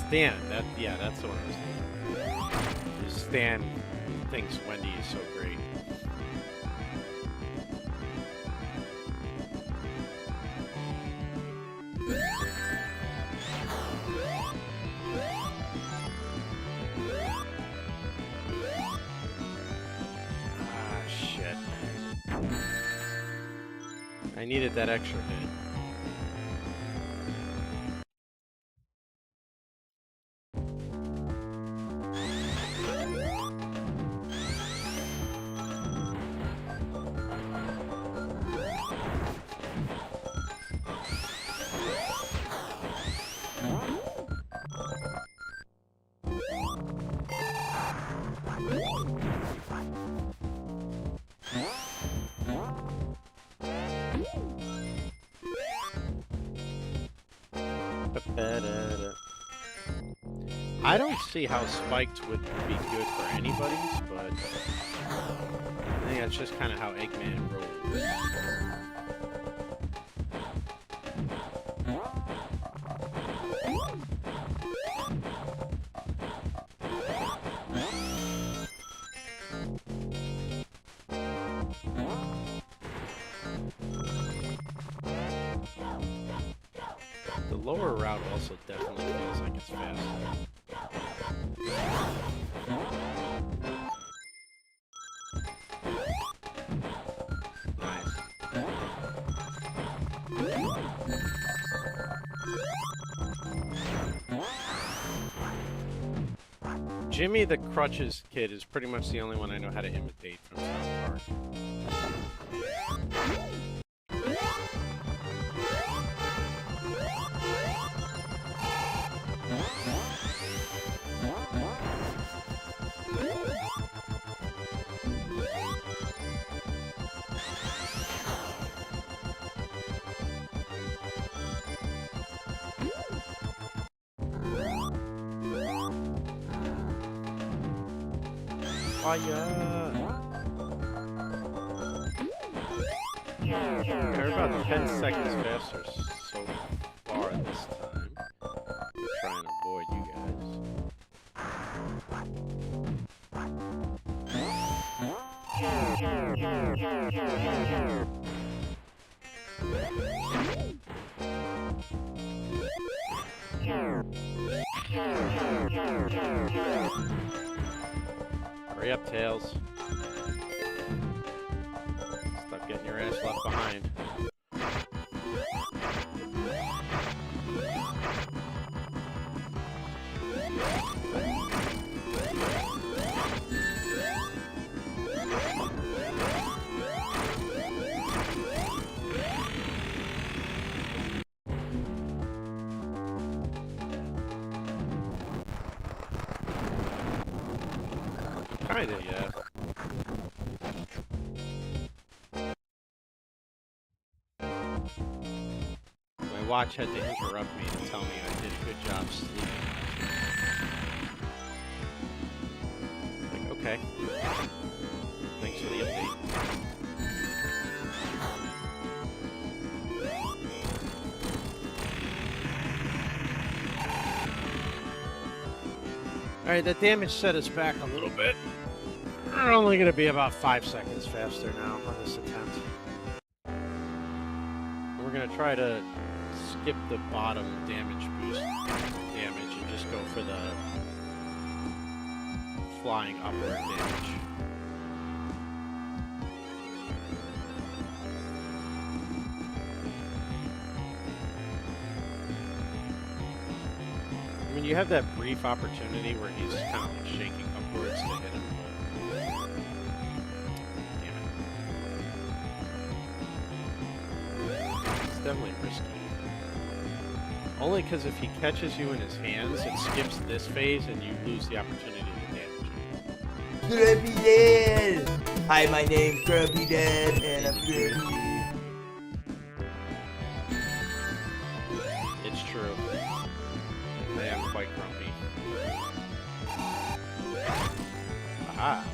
Stan, that's the one I was thinking. Stan thinks Wendy is so great. Ah, shit. I needed that extra hit. I don't see how spiked would be good for anybody's, but I think that's just kind of how Eggman rolls. The lower route also definitely feels like it's faster. Nice. Jimmy the Crutches Kid is pretty much the only one I know how to imitate from South Park. Fire! They're about 10 seconds faster so far this time. Try and avoid you guys. Hurry up, Tails. Stop getting your ass left behind. Kinda, yeah. My watch had to interrupt me to tell me I did a good job sleeping. Like, okay. Thanks for the update. Alright, the damage set us back a little bit. We're only going to be about 5 seconds faster now on this attempt. We're going to try to skip the bottom damage boost damage and just go for the flying upward damage. I mean, you have that brief opportunity where he's kind of like shaking upwards to hit him. Definitely risky. Only because if he catches you in his hands, it skips this phase and you lose the opportunity to damage. Grumpy Dad! Hi, my name's Grumpy Dad, and I'm grumpy. It's true. I am quite grumpy. Aha!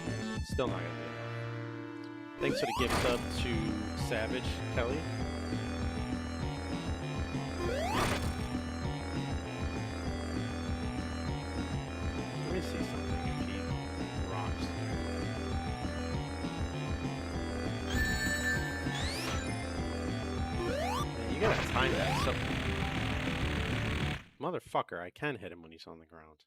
Still not gonna do it. Thanks for the gift sub to Savage Kelly. Let me see something if he rocks. Man, you gotta time that so. Motherfucker, I can hit him when he's on the ground.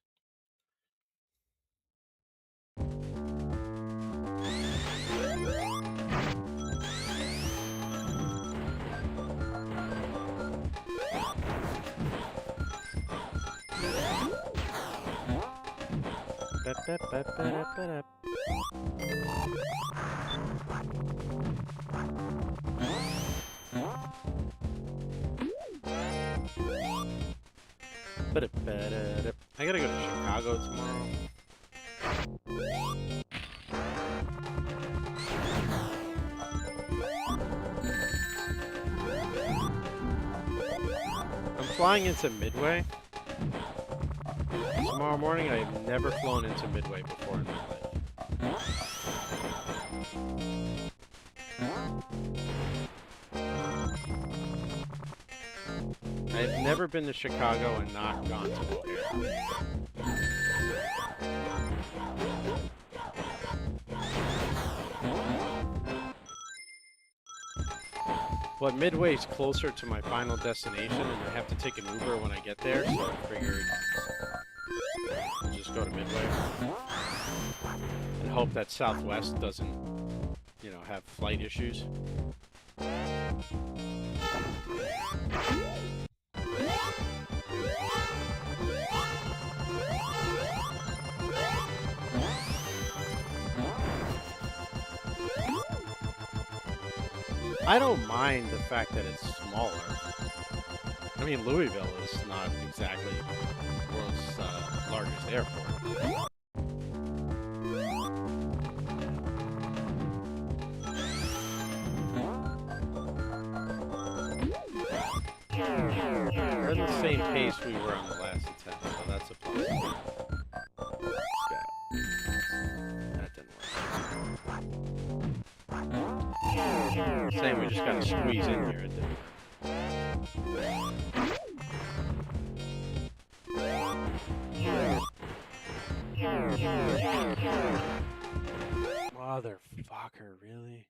I gotta go to Chicago tomorrow. I'm flying into Midway. Tomorrow morning, I have never flown into Midway before in my life. I've never been to Chicago and not gone to O'Hare. But Midway's closer to my final destination, and I have to take an Uber when I get there, so I figured I'll just go to Midway and hope that Southwest doesn't, you know, have flight issues. I don't mind the fact that it's smaller. I mean, Louisville is not exactly the world's largest airport. We're at the same pace we were on the last attempt, so that's a plus. That didn't work. Same, we just gotta squeeze in here. It didn't. Motherfucker, really?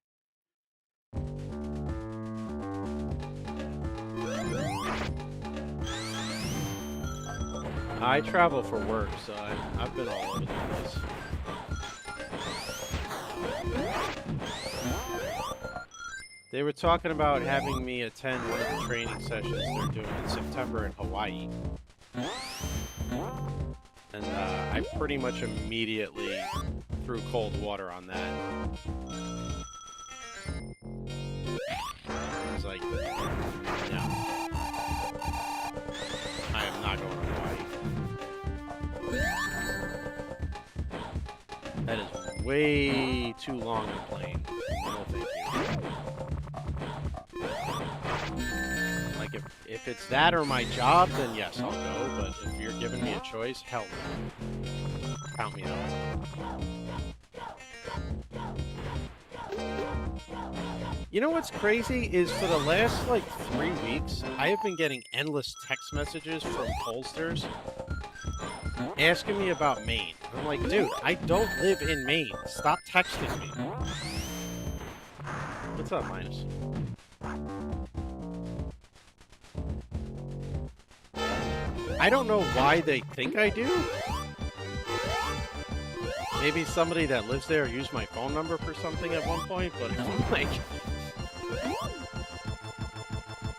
I travel for work, so I've been all over the place. They were talking about having me attend one of the training sessions they're doing in September in Hawaii. And I pretty much immediately threw cold water on that. I was like, no. I am not going to Hawaii. That is way too long a plane. No, thank you. Like, if it's that or my job, then yes, I'll go. But if you're giving me a choice, hell no. Count me out. You know what's crazy is for the last, like, 3 weeks, I have been getting endless text messages from pollsters asking me about Maine. I'm like, dude, I don't live in Maine. Stop texting me. What's up, Minus? I don't know why they think I do. Maybe somebody that lives there used my phone number for something at one point, but I'm like...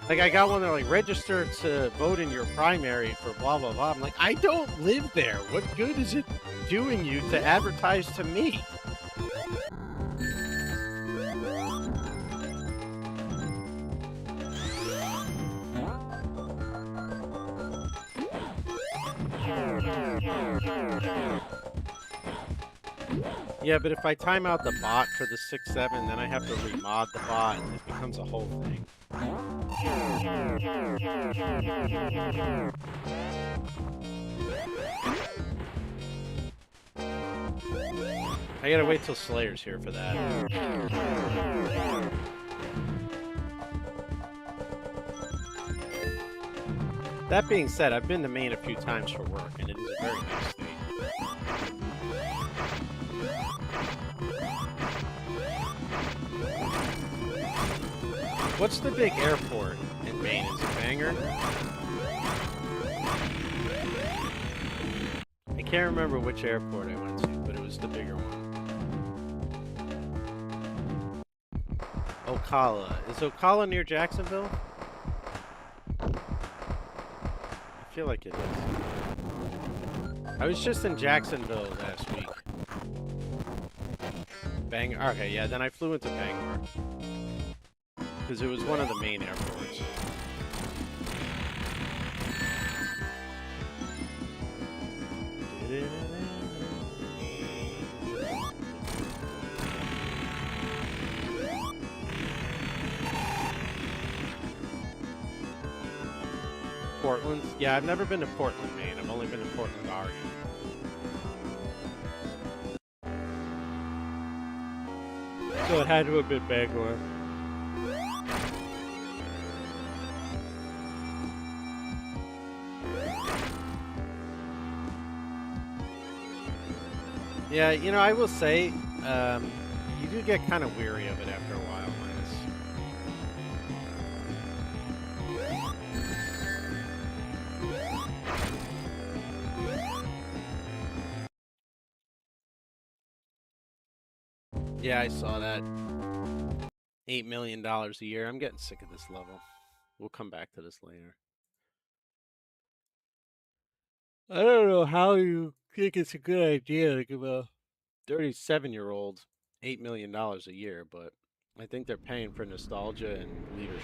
Like, I got one that, like, register to vote in your primary for blah, blah, blah. I'm like, I don't live there. What good is it doing you to advertise to me? Yeah, but if I time out the bot for the 6-7, then I have to remod the bot, and it becomes a whole thing. I gotta wait till Slayer's here for that. That being said, I've been to Maine a few times for work, and it is a very nice state. What's the big airport in Maine? Is it Bangor? I can't remember which airport I went to, but it was the bigger one. Ocala. Is Ocala near Jacksonville? I feel like it is. I was just in Jacksonville last week. Bangor. Okay, yeah, then I flew into Bangor. Because it was one of the main airports. Portland? Yeah, I've never been to Portland, Maine. I've only been to Portland, Oregon. So it had to have been Bangor. Yeah, you know, I will say, you do get kind of weary of it after a while, Linus. Yeah, I saw that. $8 million a year. I'm getting sick of this level. We'll come back to this later. I don't know how you think it's a good idea to give a 37-year-old $8 million a year, but I think they're paying for nostalgia and leadership.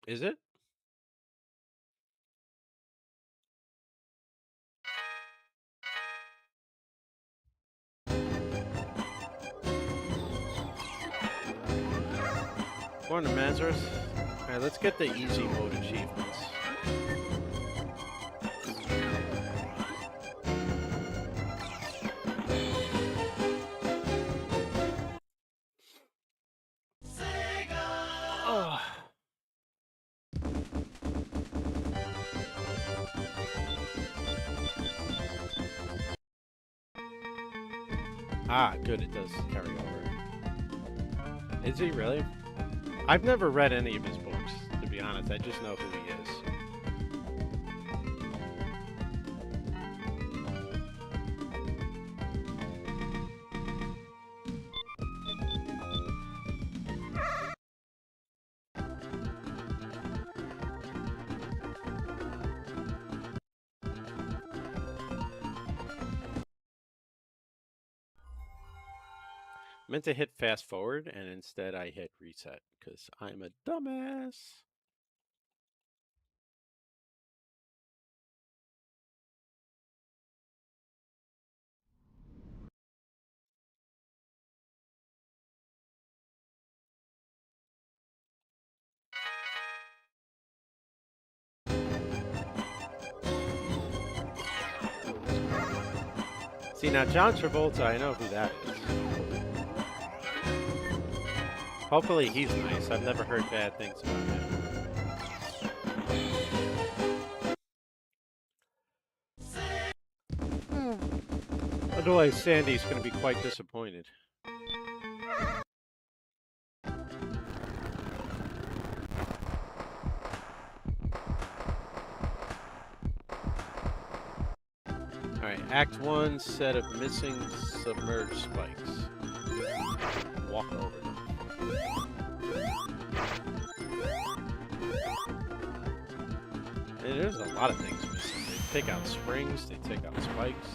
Is it? Morning, Mazarus. Alright, let's get the easy mode achievements. Oh. Ah, good, it does carry over. Is he really? I've never read any of his books, to be honest. I just know who he is. Meant to hit fast forward, and instead I hit reset, because I'm a dumbass. See, now John Travolta, I know who that is. Hopefully he's nice. I've never heard bad things about him. Otherwise, Sandy's going to be quite disappointed. Alright, Act 1, set of missing submerged spikes. Walk over them. And there's a lot of things missing. They take out springs, they take out spikes.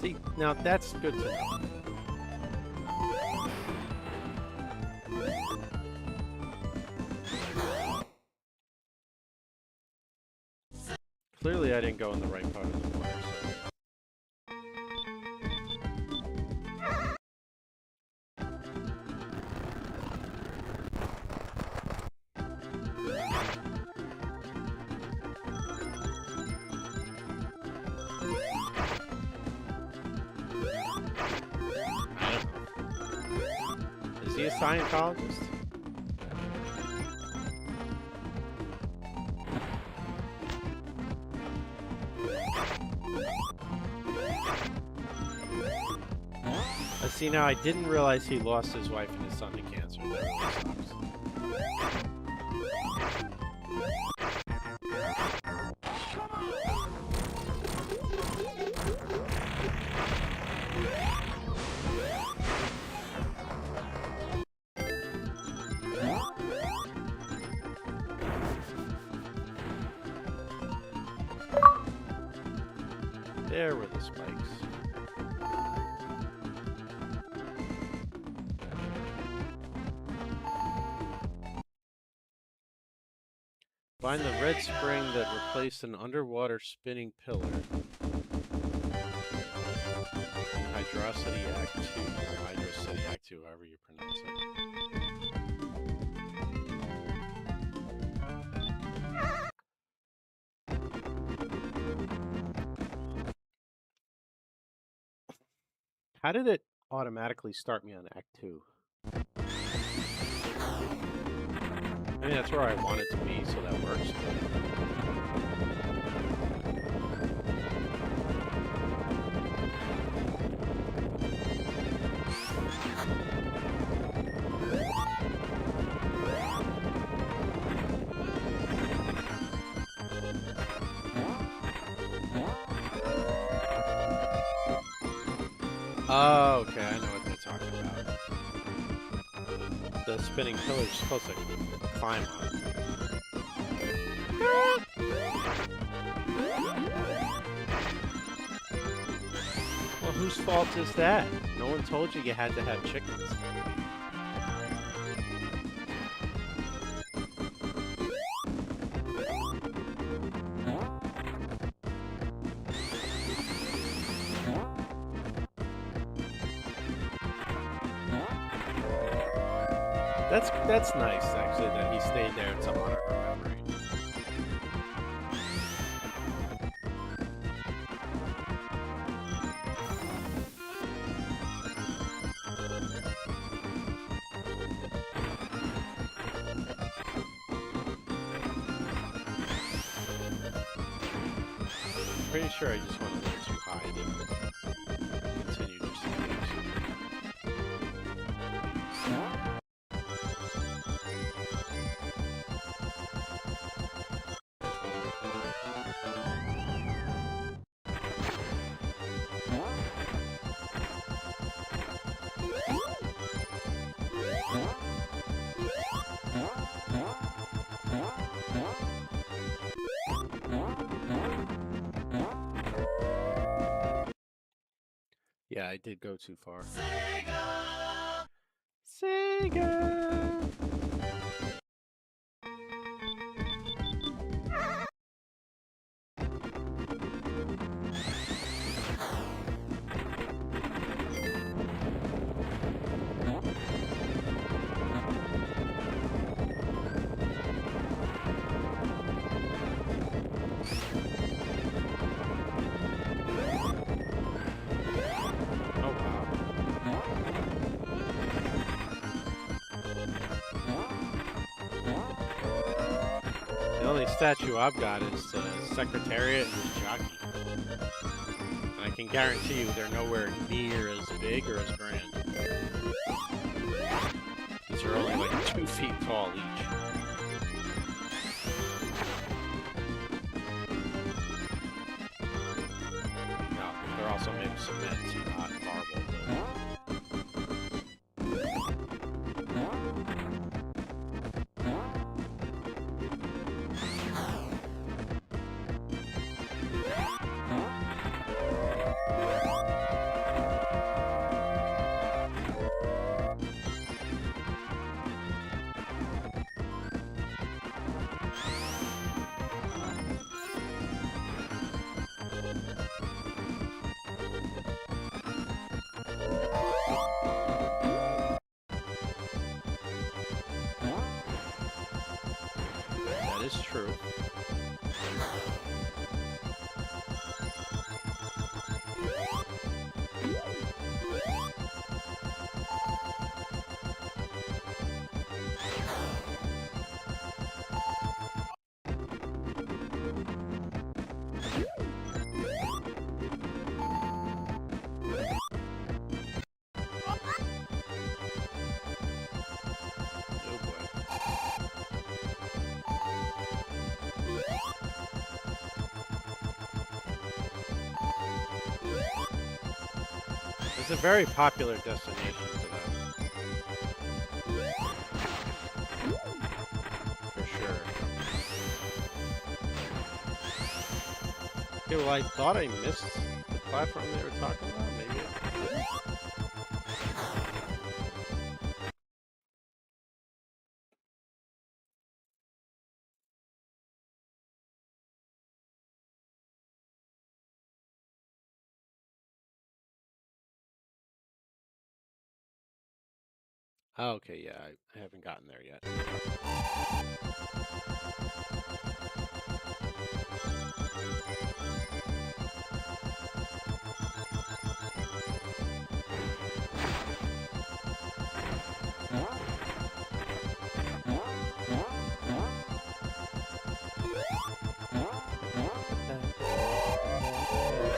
See, now that's good to know. Clearly I didn't go in the right part of the water, so... he a Scientologist? See, now I didn't realize he lost his wife and his son to cancer. That really sucks. There were the spikes. Find the red spring that replaced an underwater spinning pillar. Hydrocity Act 2, or Hydrocity Act 2, however you pronounce it. How did it automatically start me on Act 2? I mean, that's where I want it to be, so that works. Oh, okay, I know what they're talking about. The spinning pillar is supposed to climb on. Well, whose fault is that? No one told you had to have chickens. That's nice, actually, that he stayed there to honor her memory. Pretty sure I just want to look too high to continue just in case. Yeah, I did go too far. Sega! The only statue I've got is Secretariat and Jockey. And I can guarantee you they're nowhere near as big or as grand. These are only like 2 feet tall each. No, they're also made of cement, not marble. It's a very popular destination for them. For sure. Okay, well, I thought I missed the platform they were talking about. Maybe. Oh, okay, yeah, I haven't gotten there yet.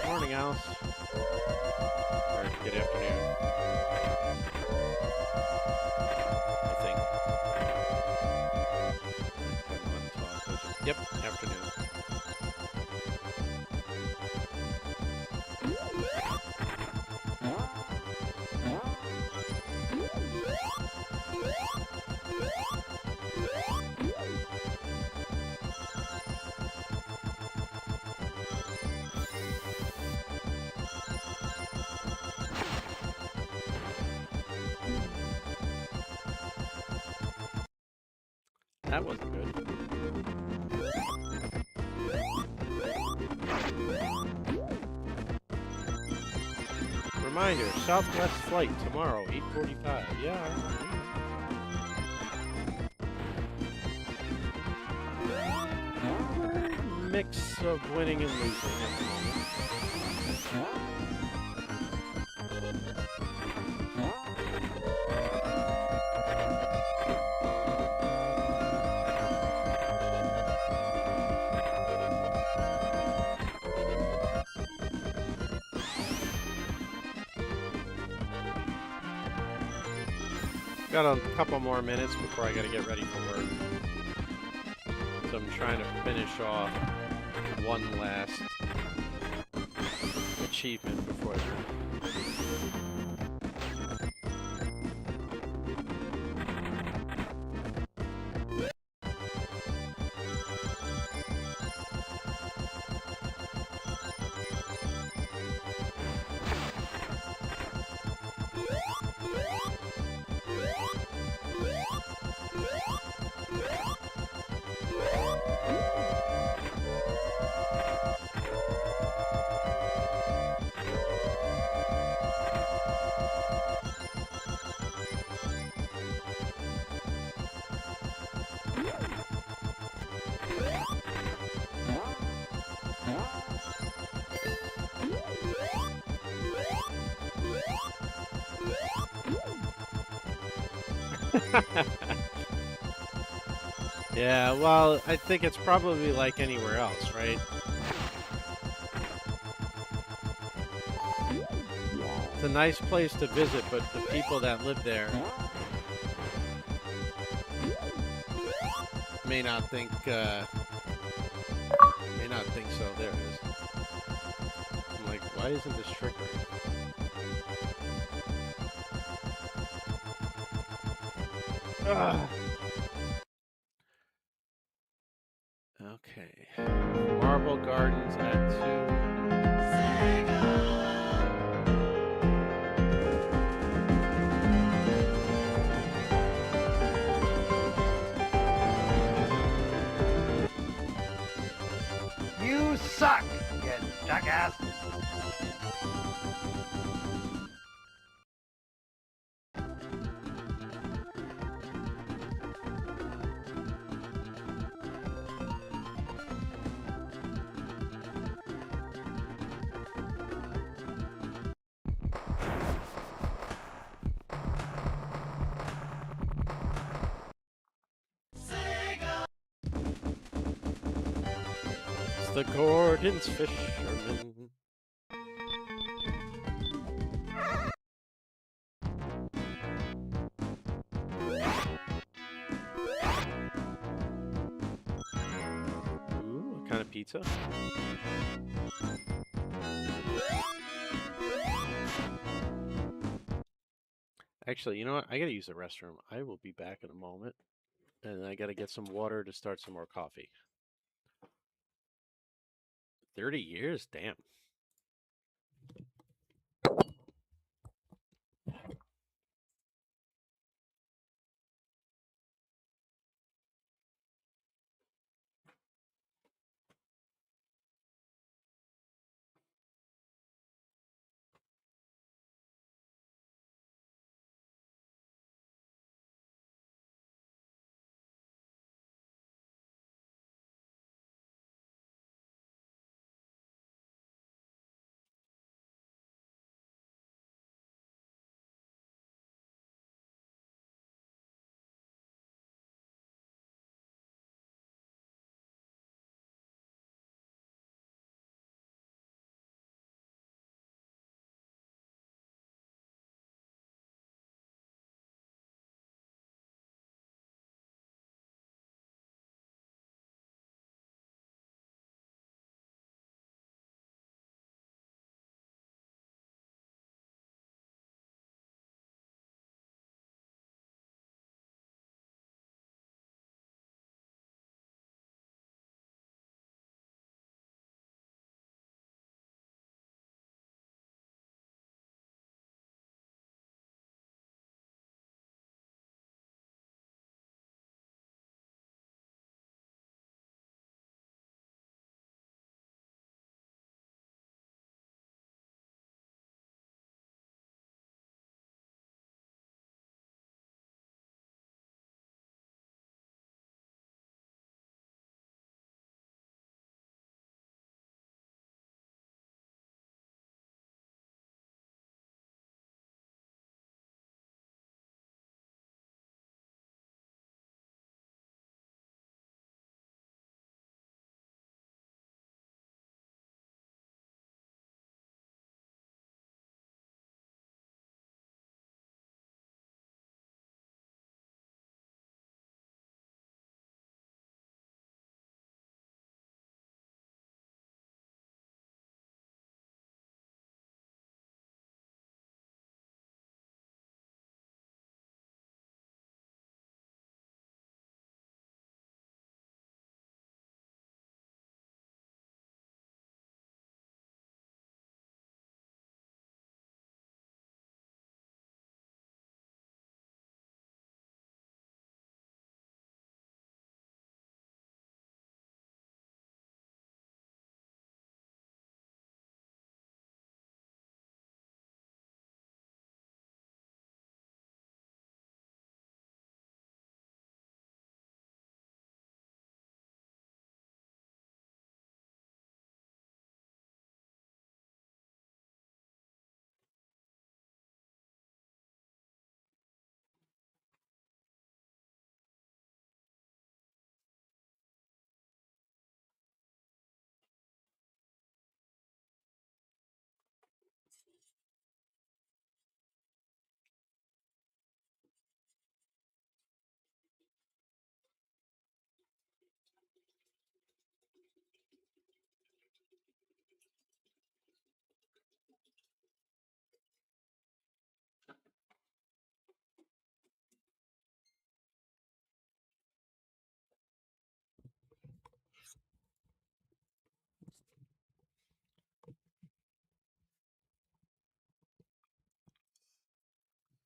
Morning, Alice. Or good afternoon. I think. 10, 11, 12, 13. Yep, afternoon. That wasn't good. Reminder, Southwest flight tomorrow, 8:45. Yeah. Mix of winning and losing at the moment. Got a couple more minutes before I gotta get ready for work. So I'm trying to finish off one last achievement before Yeah, well, I think it's probably like anywhere else, right? It's a nice place to visit, but the people that live there may not think so. There it is. I'm like, why isn't this triggering? Okay. Marble Gardens at 2. You suck, you jackass.2. The Gordon's Fisherman. Ooh, what kind of pizza? Actually, you know what? I gotta use the restroom. I will be back in a moment. And I gotta get some water to start some more coffee. 30 years? Damn.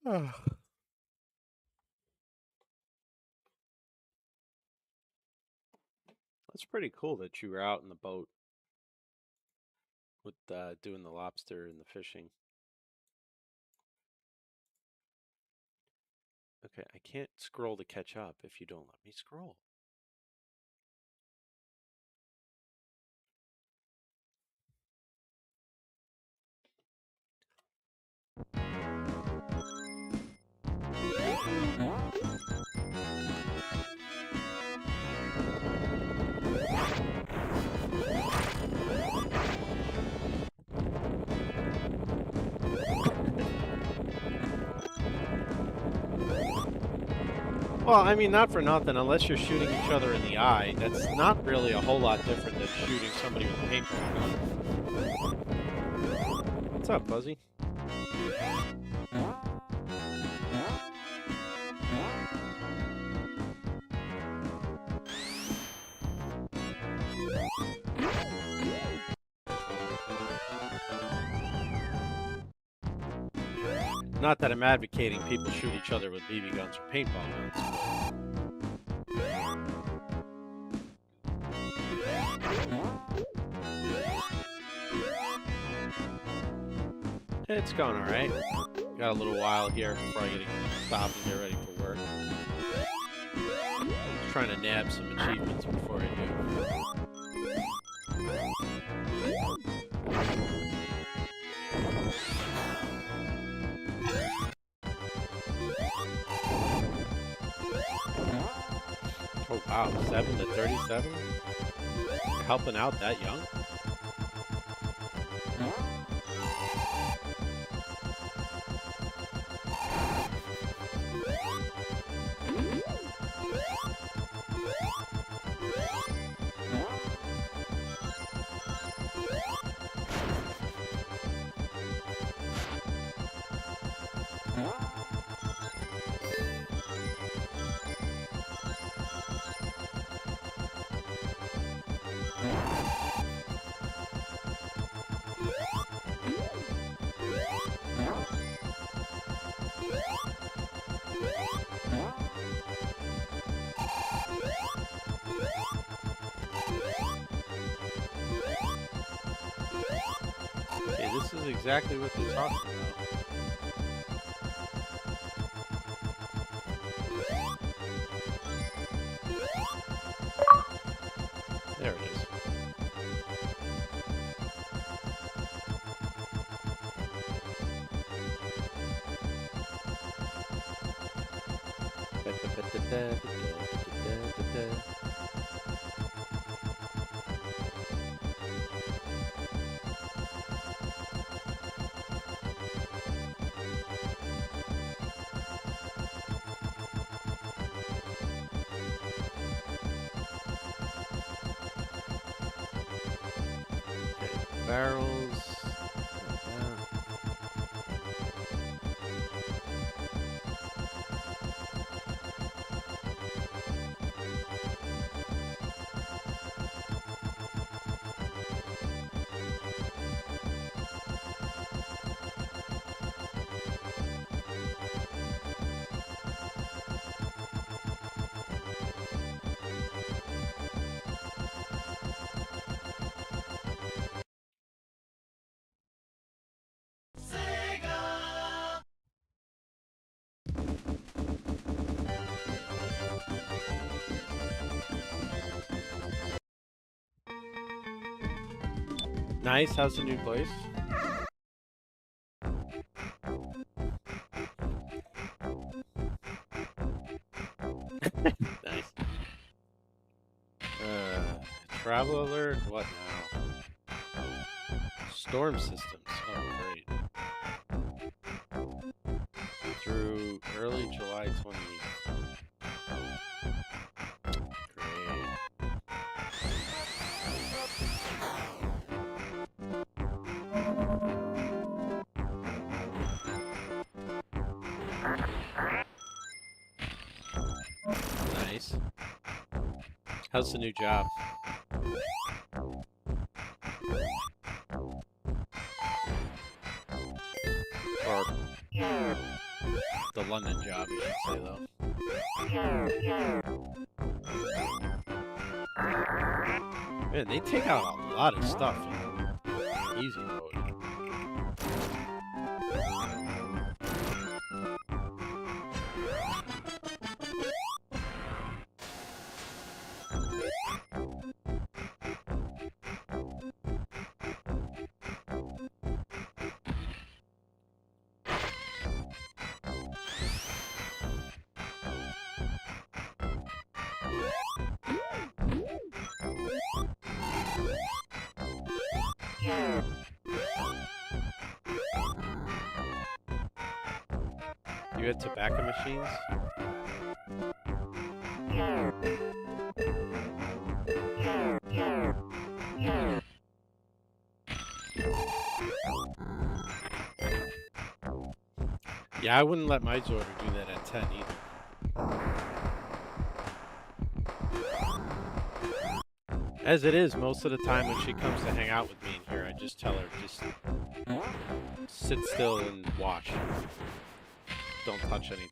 That's pretty cool that you were out in the boat with doing the lobster and the fishing. Okay, I can't scroll to catch up if you don't let me scroll. Well, I mean, not for nothing, unless you're shooting each other in the eye, that's not really a whole lot different than shooting somebody with a paintball gun. What's up, Buzzy? Not that I'm advocating people shoot each other with BB guns or paintball guns, but it's going alright. Got a little while here before I gotta stop and get ready for work. Just trying to nab some achievements before I do. Oh wow, 7 to 37? You're helping out that young? Okay, this is exactly what they're talking about. There it is. Barrels. Nice. How's the new place? Nice. Travel alert. What now? Storm systems. Oh, great. Through early July 28th. Nice. How's the new job? Or the London job, you should say, though. Man, they take out a lot of stuff in easy mode. You had tobacco machines? Yeah, I wouldn't let my daughter do that at 10 either. As it is, most of the time when she comes to hang out with me in here, I just tell her, just sit still and watch. don't touch anything.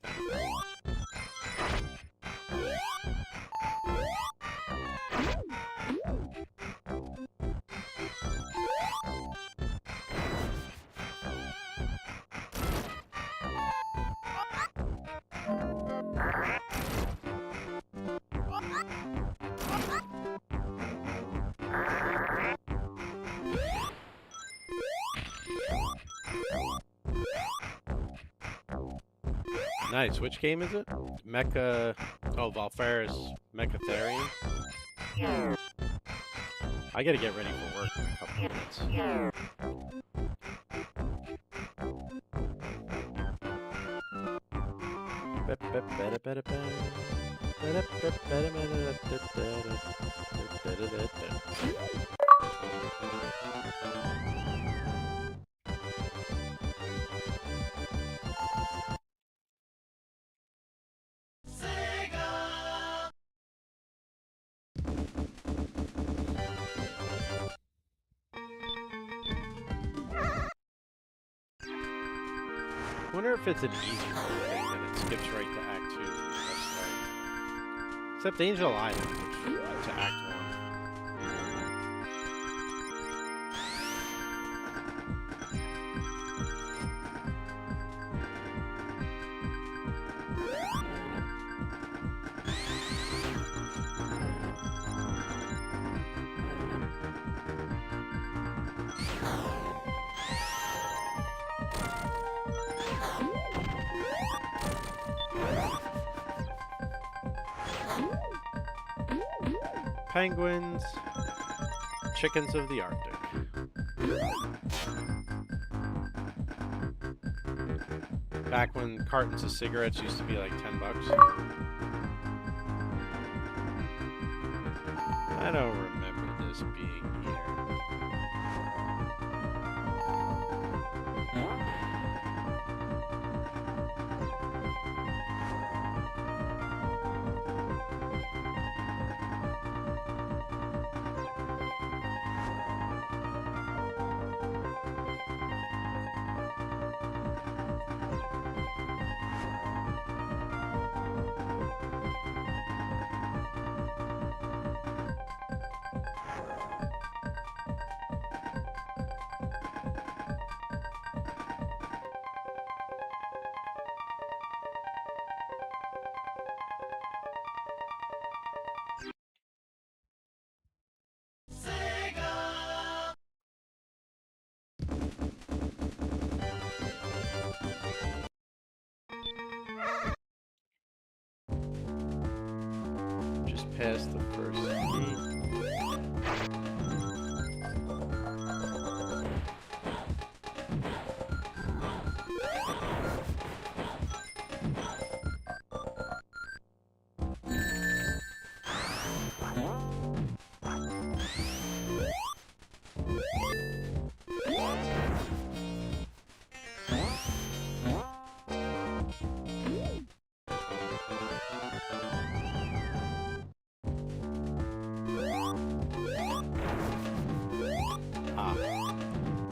Nice. Which game is it? Mecha. Oh, Valfaris Mechatherium. I gotta get ready for work in a couple minutes. I wonder if it's an easier thing that it skips right to Act 2 from the start. Except Angel Island, which went to Act 1. Penguins, chickens of the Arctic. Back when cartons of cigarettes used to be like $10. I don't remember this being here. Just past the first gate.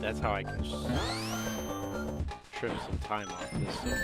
That's how I can trim some time off this thing.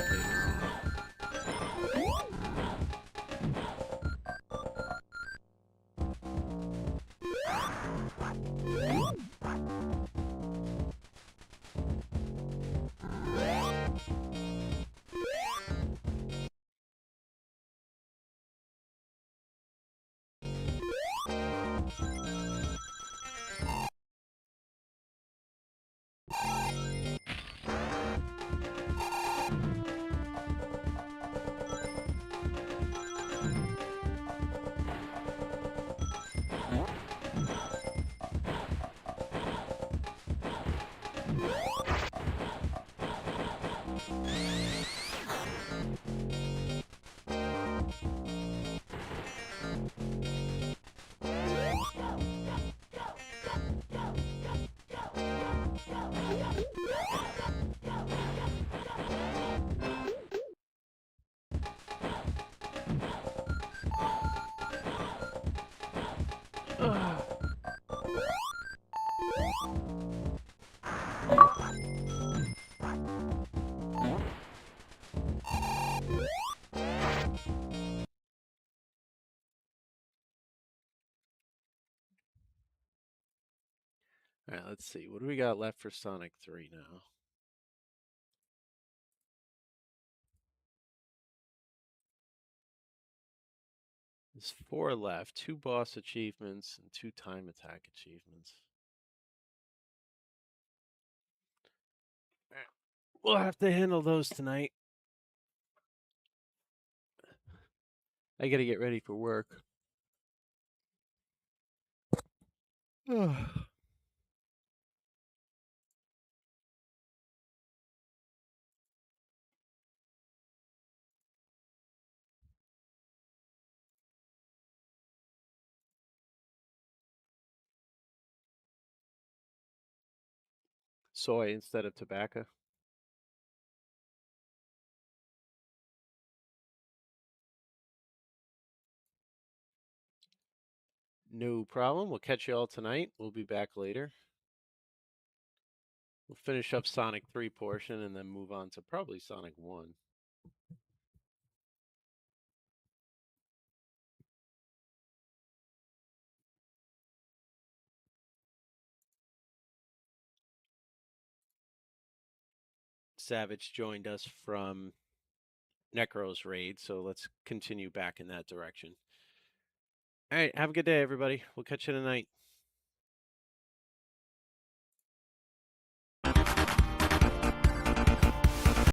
All right, let's see. What do we got left for Sonic 3 now? There's 4 left, 2 boss achievements and 2 time attack achievements. All right. We'll have to handle those tonight. I gotta get ready for work. Soy instead of tobacco. No problem. We'll catch you all tonight. We'll be back later. We'll finish up Sonic 3 portion and then move on to probably Sonic 1. Savage joined us from Necro's raid, so let's continue back in that direction. All right, have a good day, everybody. We'll catch you tonight.